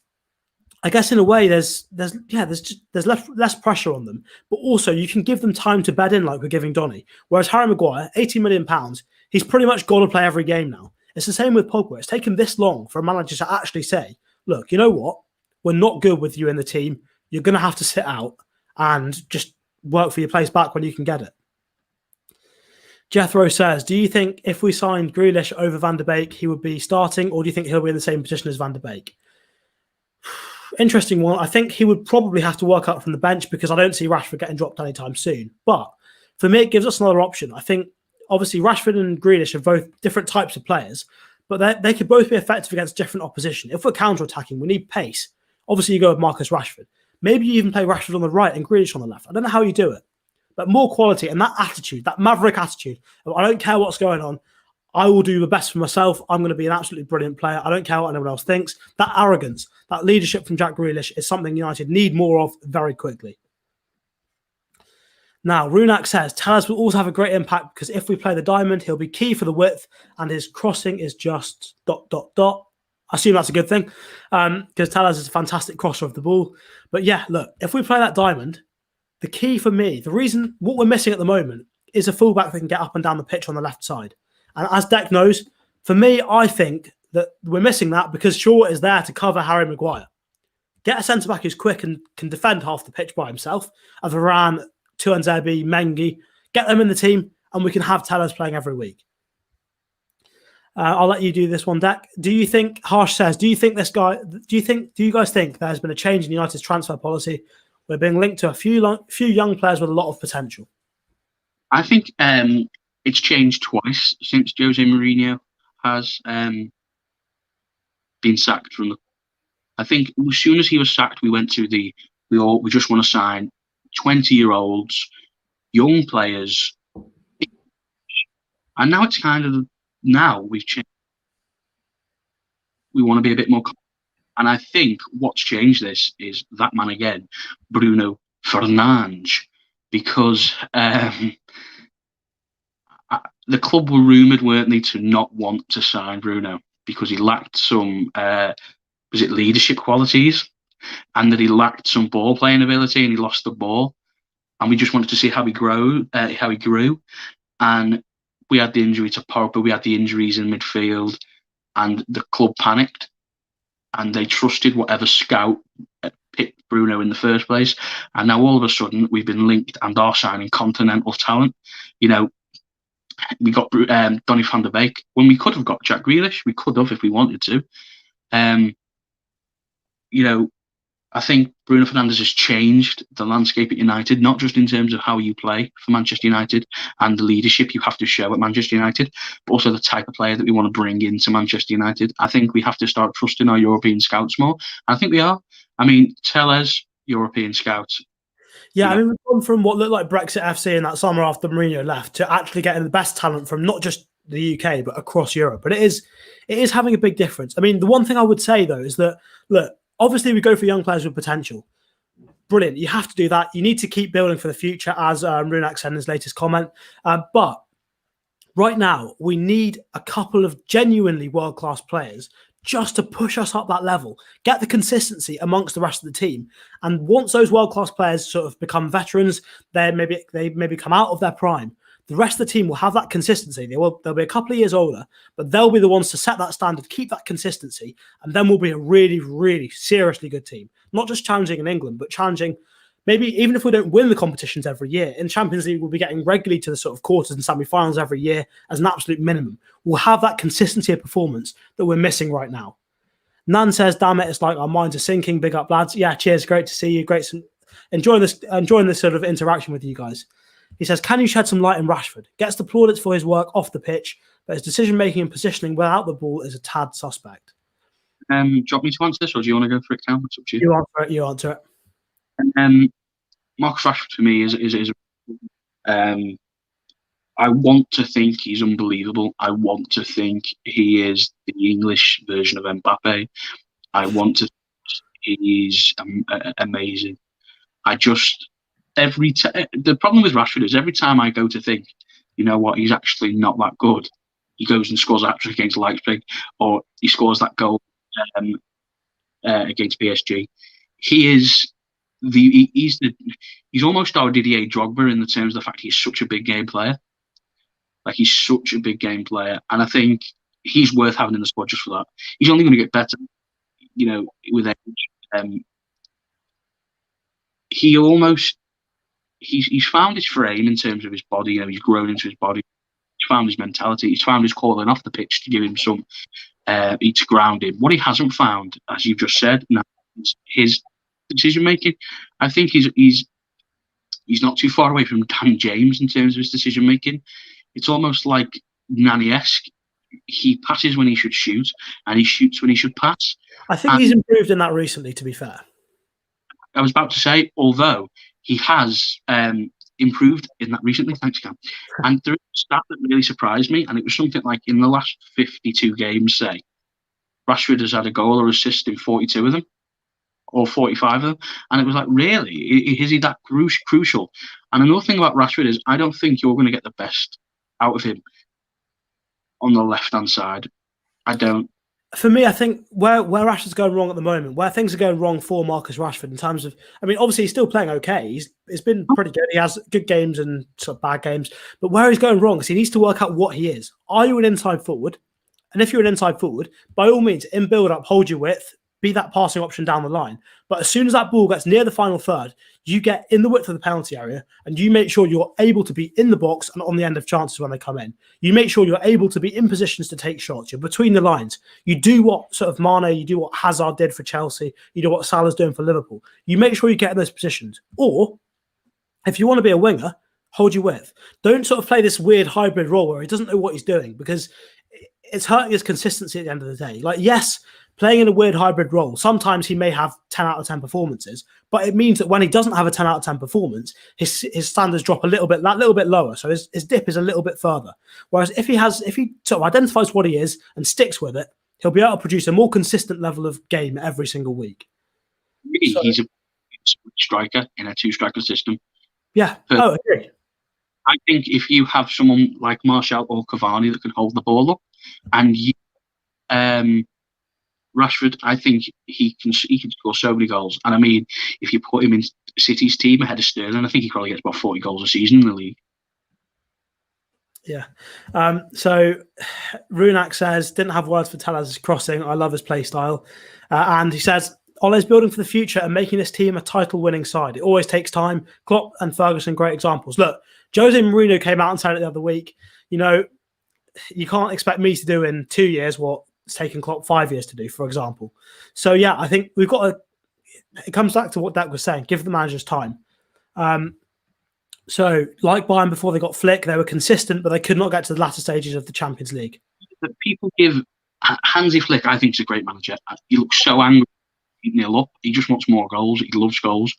I guess in a way there's less pressure on them, but also you can give them time to bed in like we're giving Donny. Whereas Harry Maguire, 80 million pounds, he's pretty much got to play every game now. It's the same with Pogba. It's taken this long for a manager to actually say, look, you know what? We're not good with you in the team. You're going to have to sit out and just work for your place back when you can get it. Jethro says, do you think if we signed Grealish over Van der Beek, he would be starting, or do you think he'll be in the same position as Van der Beek? Interesting one. I think he would probably have to work up from the bench because I don't see Rashford getting dropped anytime soon. But for me, it gives us another option. I think, obviously, Rashford and Grealish are both different types of players, but they could both be effective against different opposition. If we're counter-attacking, we need pace. Obviously, you go with Marcus Rashford. Maybe you even play Rashford on the right and Grealish on the left. I don't know how you do it. But more quality and that attitude, that maverick attitude of I don't care what's going on. I will do the best for myself. I'm going to be an absolutely brilliant player. I don't care what anyone else thinks. That arrogance, that leadership from Jack Grealish is something United need more of very quickly. Now, Runak says, Tellez will also have a great impact because if we play the diamond, he'll be key for the width and his crossing is just ... I assume that's a good thing because Tellez is a fantastic crosser of the ball. But yeah, look, if we play that diamond, the key for me, the reason, what we're missing at the moment is a fullback that can get up and down the pitch on the left side. And as Deck knows, for me, I think that we're missing that because Shaw is there to cover Harry Maguire. Get a centre-back who's quick and can defend half the pitch by himself. A Varane, Tuanzebe, Mengi, get them in the team and we can have Tellez playing every week. I'll let you do this one, Deck. Do you think, Harsh says, do you guys think there's been a change in United's transfer policy? We're being linked to a few young players with a lot of potential. I think it's changed twice since Jose Mourinho has been sacked from the. I think as soon as he was sacked, we went to we just want to sign 20-year-olds, young players, and now it's kind of we've changed. We want to be a bit more. And I think what's changed this is that man again, Bruno Fernandes, because the club were rumoured, weren't they, to not want to sign Bruno because he lacked some, leadership qualities, and that he lacked some ball playing ability, and he lost the ball, and we just wanted to see how he grew, and we had the injury to Pogba, we had the injuries in midfield, and the club panicked. And they trusted whatever scout picked Bruno in the first place. And now all of a sudden we've been linked and are signing continental talent. You know, we got Donny van der Beek when we could have got Jack Grealish. We could have if we wanted to. I think Bruno Fernandes has changed the landscape at United, not just in terms of how you play for Manchester United and the leadership you have to show at Manchester United, but also the type of player that we want to bring into Manchester United. I think we have to start trusting our European scouts more. I think we are. I mean, Tellez, European scouts. Yeah, I mean, we've gone from what looked like Brexit FC in that summer after Mourinho left to actually getting the best talent from not just the UK, but across Europe. But it is having a big difference. I mean, the one thing I would say, though, is that, look, obviously, we go for young players with potential. Brilliant. You have to do that. You need to keep building for the future, as Runak said in his latest comment. But right now, we need a couple of genuinely world-class players just to push us up that level, get the consistency amongst the rest of the team. And once those world-class players sort of become veterans, they maybe come out of their prime, the rest of the team will have that consistency. They'll be a couple of years older, but they'll be the ones to set that standard, keep that consistency, and then we'll be a really, really seriously good team. Not just challenging in England, but challenging, maybe even if we don't win the competitions every year. In Champions League, we'll be getting regularly to the sort of quarters and semi-finals every year as an absolute minimum. We'll have that consistency of performance that we're missing right now. Nan says, damn it, it's like our minds are sinking. Big up, lads. Yeah, cheers. Great to see you. Great. Enjoying this sort of interaction with you guys. He says, can you shed some light on Rashford? Gets the plaudits for his work off the pitch, but his decision-making and positioning without the ball is a tad suspect. Do you want me to answer this, or do you want to go for it, Cam? It's up to you. You answer it. Marcus Rashford for me is I want to think he's unbelievable. I want to think he is the English version of Mbappe. I want to think he's amazing. The problem with Rashford is every time I go to think, you know what, he's actually not that good, he goes and scores a hat-trick against Leipzig, or he scores that goal against PSG. He's almost our Didier Drogba in the terms of the fact he's such a big game player. Like, he's such a big game player, and I think he's worth having in the squad just for that. He's only going to get better, with age. He's found his frame in terms of his body. He's grown into his body. He's found his mentality. He's found his calling off the pitch to give him some to ground him. What he hasn't found, as you've just said, is his decision making. I think he's not too far away from Dan James in terms of his decision making. It's almost like Nani-esque. He passes when he should shoot, and he shoots when he should pass. I think he's improved in that recently, to be fair. I was about to say, although he has improved in that recently, thanks, Cam. And there is a stat that really surprised me, and it was something like in the last 52 games, say, Rashford has had a goal or assist in 42 of them, or 45 of them. And it was like, really? Is he that crucial? And another thing about Rashford is I don't think you're going to get the best out of him on the left-hand side. I don't. For me, I think where Rashford's going wrong at the moment, where things are going wrong for Marcus Rashford in terms of, I mean, obviously he's still playing okay. It's been pretty good. He has good games and sort of bad games. But where he's going wrong is he needs to work out what he is. Are you an inside forward? And if you're an inside forward, by all means, in build-up, hold your width, be that passing option down the line. But as soon as that ball gets near the final third, you get in the width of the penalty area and you make sure you're able to be in the box and on the end of chances when they come in. You make sure you're able to be in positions to take shots. You're between the lines. You do what sort of Mane, you do what Hazard did for Chelsea, you do what Salah's doing for Liverpool. You make sure you get in those positions. Or if you want to be a winger, hold your width. Don't sort of play this weird hybrid role where he doesn't know what he's doing, because it's hurting his consistency at the end of the day. Like, yes, playing in a weird hybrid role, sometimes he may have 10 out of 10 performances, but it means that when he doesn't have a 10 out of 10 performance, his standards drop a little bit lower. So his dip is a little bit further. Whereas if he sort of identifies what he is and sticks with it, he'll be able to produce a more consistent level of game every single week. Really, so, he's a striker in a two-striker system. Yeah. I agree. I think if you have someone like Martial or Cavani that can hold the ball up, and you, Rashford, I think he can score so many goals. And I mean, if you put him in City's team ahead of Sterling, I think he probably gets about 40 goals a season in the league. Yeah. So Runak says, didn't have words for Tellez's crossing. I love his play style. And he says, Ole's building for the future and making this team a title-winning side. It always takes time. Klopp and Ferguson, great examples. Look, Jose Mourinho came out and said it the other week. You know, you can't expect me to do in 2 years what it's taken Klopp 5 years to do, for example. So, yeah, I think we've got to... It comes back to what Dak was saying. Give the managers time. So, like Bayern before they got Flick, they were consistent, but they could not get to the latter stages of the Champions League. But people give... Hansi Flick, I think, is a great manager. He looks so angry. Nil up. He just wants more goals. He loves goals.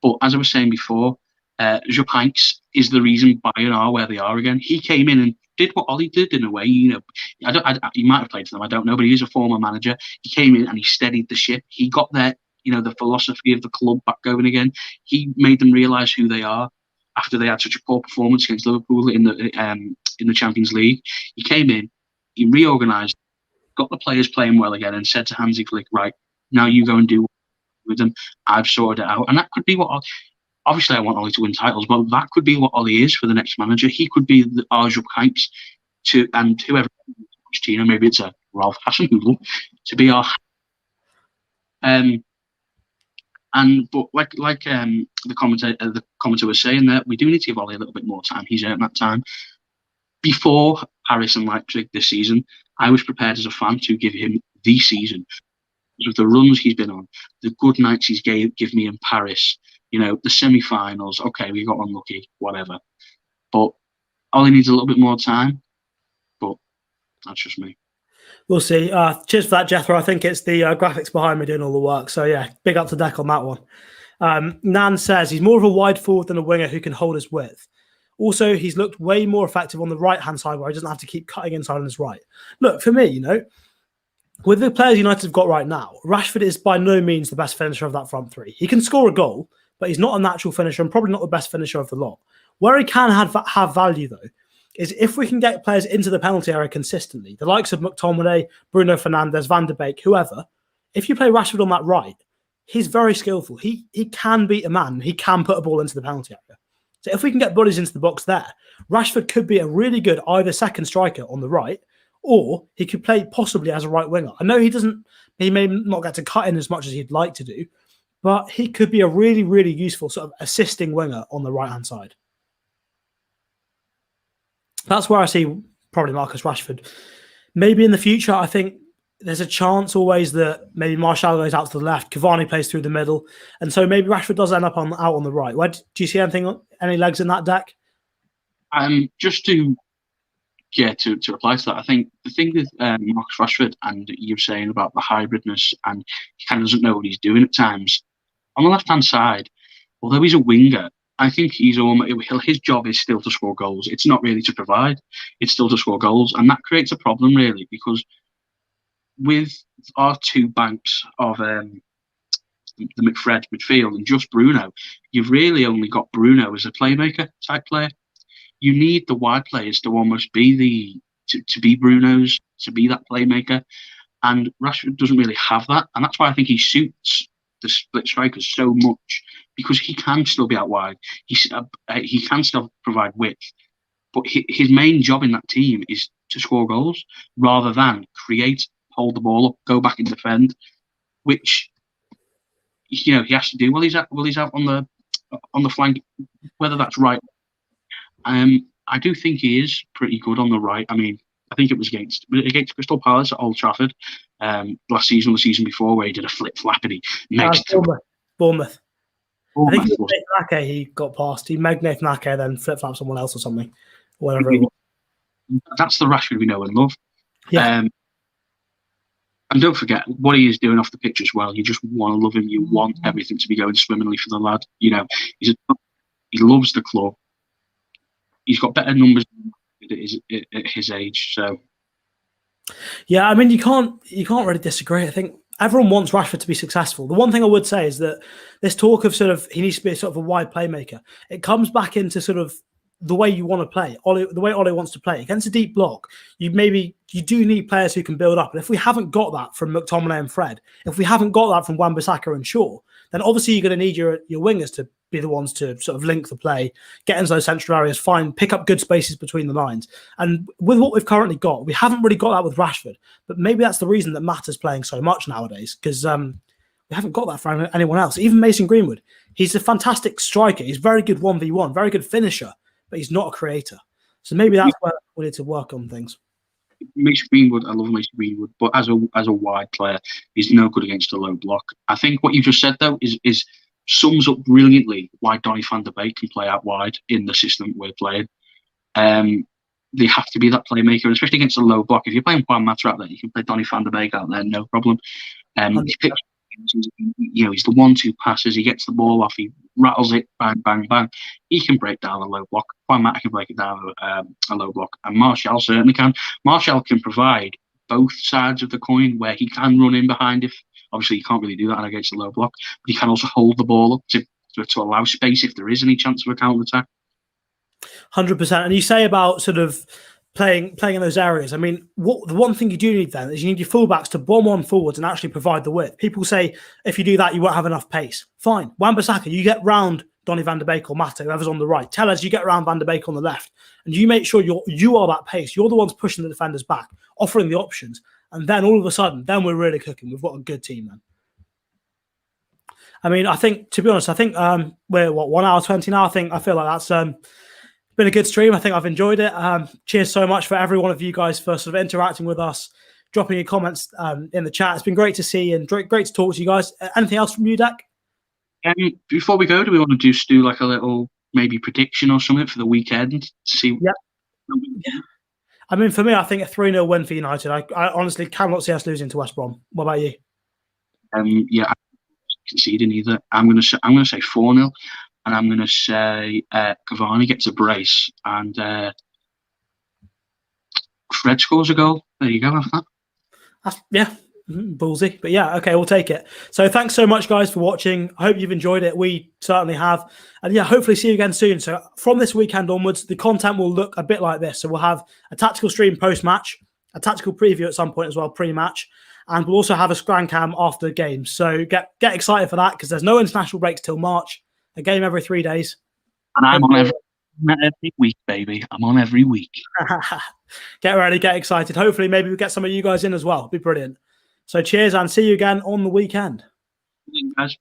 But as I was saying before, Jupp Heynckes is the reason Bayern are where they are again. He came in and did what Ollie did in a way. You know, he might have played for them. I don't know, but he is a former manager. He came in and he steadied the ship. He got their, the philosophy of the club back going again. He made them realise who they are after they had such a poor performance against Liverpool in the Champions League. He came in, he reorganised, got the players playing well again, and said to Hansi Flick, right, now you go and do with them. I've sorted it out. And that could be what... Obviously, I want Ollie to win titles, but that could be what Ollie is for the next manager. He could be our Jupp Heynckes and whoever, maybe it's a Ralph Hasenhüttl, to be our... but like the commentator was saying, that we do need to give Ollie a little bit more time. He's earned that time. Before Paris and Leipzig this season, I was prepared as a fan to give him the season. of the runs he's been on, the good nights he's give me in Paris, the semi-finals. Okay, we got unlucky, whatever. But all he needs is a little bit more time. But that's just me. We'll see. Cheers for that, Jethro. I think it's the graphics behind me doing all the work. So yeah, big up to Deck on that one. Nan says he's more of a wide forward than a winger who can hold his width. Also, he's looked way more effective on the right-hand side where he doesn't have to keep cutting inside on his right. Look, for me, with the players United have got right now, Rashford is by no means the best finisher of that front three. He can score a goal, but he's not a natural finisher and probably not the best finisher of the lot. Where he can have value, though, is if we can get players into the penalty area consistently, the likes of McTominay, Bruno Fernandes, Van der Beek, whoever, if you play Rashford on that right, he's very skillful. He can beat a man. He can put a ball into the penalty area. So if we can get bodies into the box there, Rashford could be a really good either second striker on the right, or he could play possibly as a right winger. I know he may not get to cut in as much as he'd like to do, but he could be a really, really useful sort of assisting winger on the right-hand side. That's where I see probably Marcus Rashford. Maybe in the future, I think there's a chance always that maybe Martial goes out to the left, Cavani plays through the middle, and so maybe Rashford does end up out on the right. Do you see any legs in that deck? Just to reply to that, I think the thing with Marcus Rashford and you're saying about the hybridness and he kind of doesn't know what he's doing at times. On the left-hand side, although he's a winger, I think his job is still to score goals. It's not really to provide. It's still to score goals. And that creates a problem, really, because with our two banks of the McFred midfield and just Bruno, you've really only got Bruno as a playmaker type player. You need the wide players to almost be to be Bruno's, to be that playmaker. And Rashford doesn't really have that. And that's why I think he suits the split strikers so much, because he can still be out wide. He can still provide width. But his main job in that team is to score goals rather than create, hold the ball up, go back and defend, which he has to do while he's out on the flank, whether that's right. I do think he is pretty good on the right. I mean, I think it was against Crystal Palace at Old Trafford last season or the season before, where he did a flip-flap and he Bournemouth. I think it was Nathan Ake he got past. He megged Nathan Ake, then flip-flapped someone else or something. Whatever it was. That's the Rashford we know and love. Yeah. And don't forget what he is doing off the pitch as well. You just want to love him. You want everything to be going swimmingly for the lad. He loves the club. He's got better numbers at his age. So, yeah, I mean, you can't really disagree. I think everyone wants Rashford to be successful. The one thing I would say is that this talk of sort of he needs to be sort of a wide playmaker, it comes back into sort of the way you want to play, the way Ole wants to play. Against a deep block, you do need players who can build up. And if we haven't got that from McTominay and Fred, if we haven't got that from Wan-Bissaka and Shaw, then obviously you're going to need your wingers to be the ones to sort of link the play, get into those central areas, pick up good spaces between the lines. And with what we've currently got, we haven't really got that with Rashford. But maybe that's the reason that Mata's playing so much nowadays, because we haven't got that for anyone else. Even Mason Greenwood, he's a fantastic striker. He's very good 1v1, very good finisher, but he's not a creator. So maybe that's where we need to work on things. Mason Greenwood, I love Mason Greenwood, but as a wide player, he's no good against a low block. I think what you just said though is sums up brilliantly why Donny van der Beek can play out wide in the system we're playing. They have to be that playmaker, especially against a low block. If you're playing Juan Mata out there, you can play Donny van der Beek out there, no problem. He's the 1-2 passes. He gets the ball off. He rattles it, bang, bang, bang. He can break down a low block. Juan Mata can break it down a low block, and Martial certainly can. Martial can provide both sides of the coin, where he can run in behind. If obviously you can't really do that against a low block, but he can also hold the ball up to allow space if there is any chance of a counter attack. 100%. And you say about sort of playing in those areas. I mean, the one thing you do need then is you need your fullbacks to bomb on forwards and actually provide the width. People say if you do that, you won't have enough pace. Fine. Wan-Bissaka, you get round Donny van der Beek or Mata, whoever's on the right. Tell us you get around Van der Beek on the left, and you make sure you are that pace. You're the ones pushing the defenders back, offering the options, and then all of a sudden, then we're really cooking. We've got a good team then. I mean, I think, to be honest, we're 1 hour 20 now. I feel like that's been a good stream. I think I've enjoyed it. Cheers so much for every one of you guys for sort of interacting with us, dropping your comments in the chat. It's been great to see and great to talk to you guys. Anything else from you, Dak? Before we go, do we want to just do like a little maybe prediction or something for the weekend? To see. Yeah. I mean, for me, I think a 3-0 win for United. I honestly cannot see us losing to West Brom. What about you? Yeah, I'm not conceding either. I'm gonna say 4-0, and I'm gonna say Cavani gets a brace and Fred scores a goal. There you go. After that. Yeah. Ballsy, but yeah, okay, we'll take it. So thanks so much, guys, for watching. I hope you've enjoyed it. We certainly have, and yeah, hopefully see you again soon. So from this weekend onwards, the content will look a bit like this. So we'll have a tactical stream post-match, a tactical preview at some point as well, pre-match, and we'll also have a ScranCam after the game. So get excited for that because there's no international breaks till March. A game every 3 days, and I'm on every week, baby. I'm on every week. Get ready, get excited. Hopefully, maybe we'll get some of you guys in as well. It'd be brilliant. So cheers and see you again on the weekend. Guys.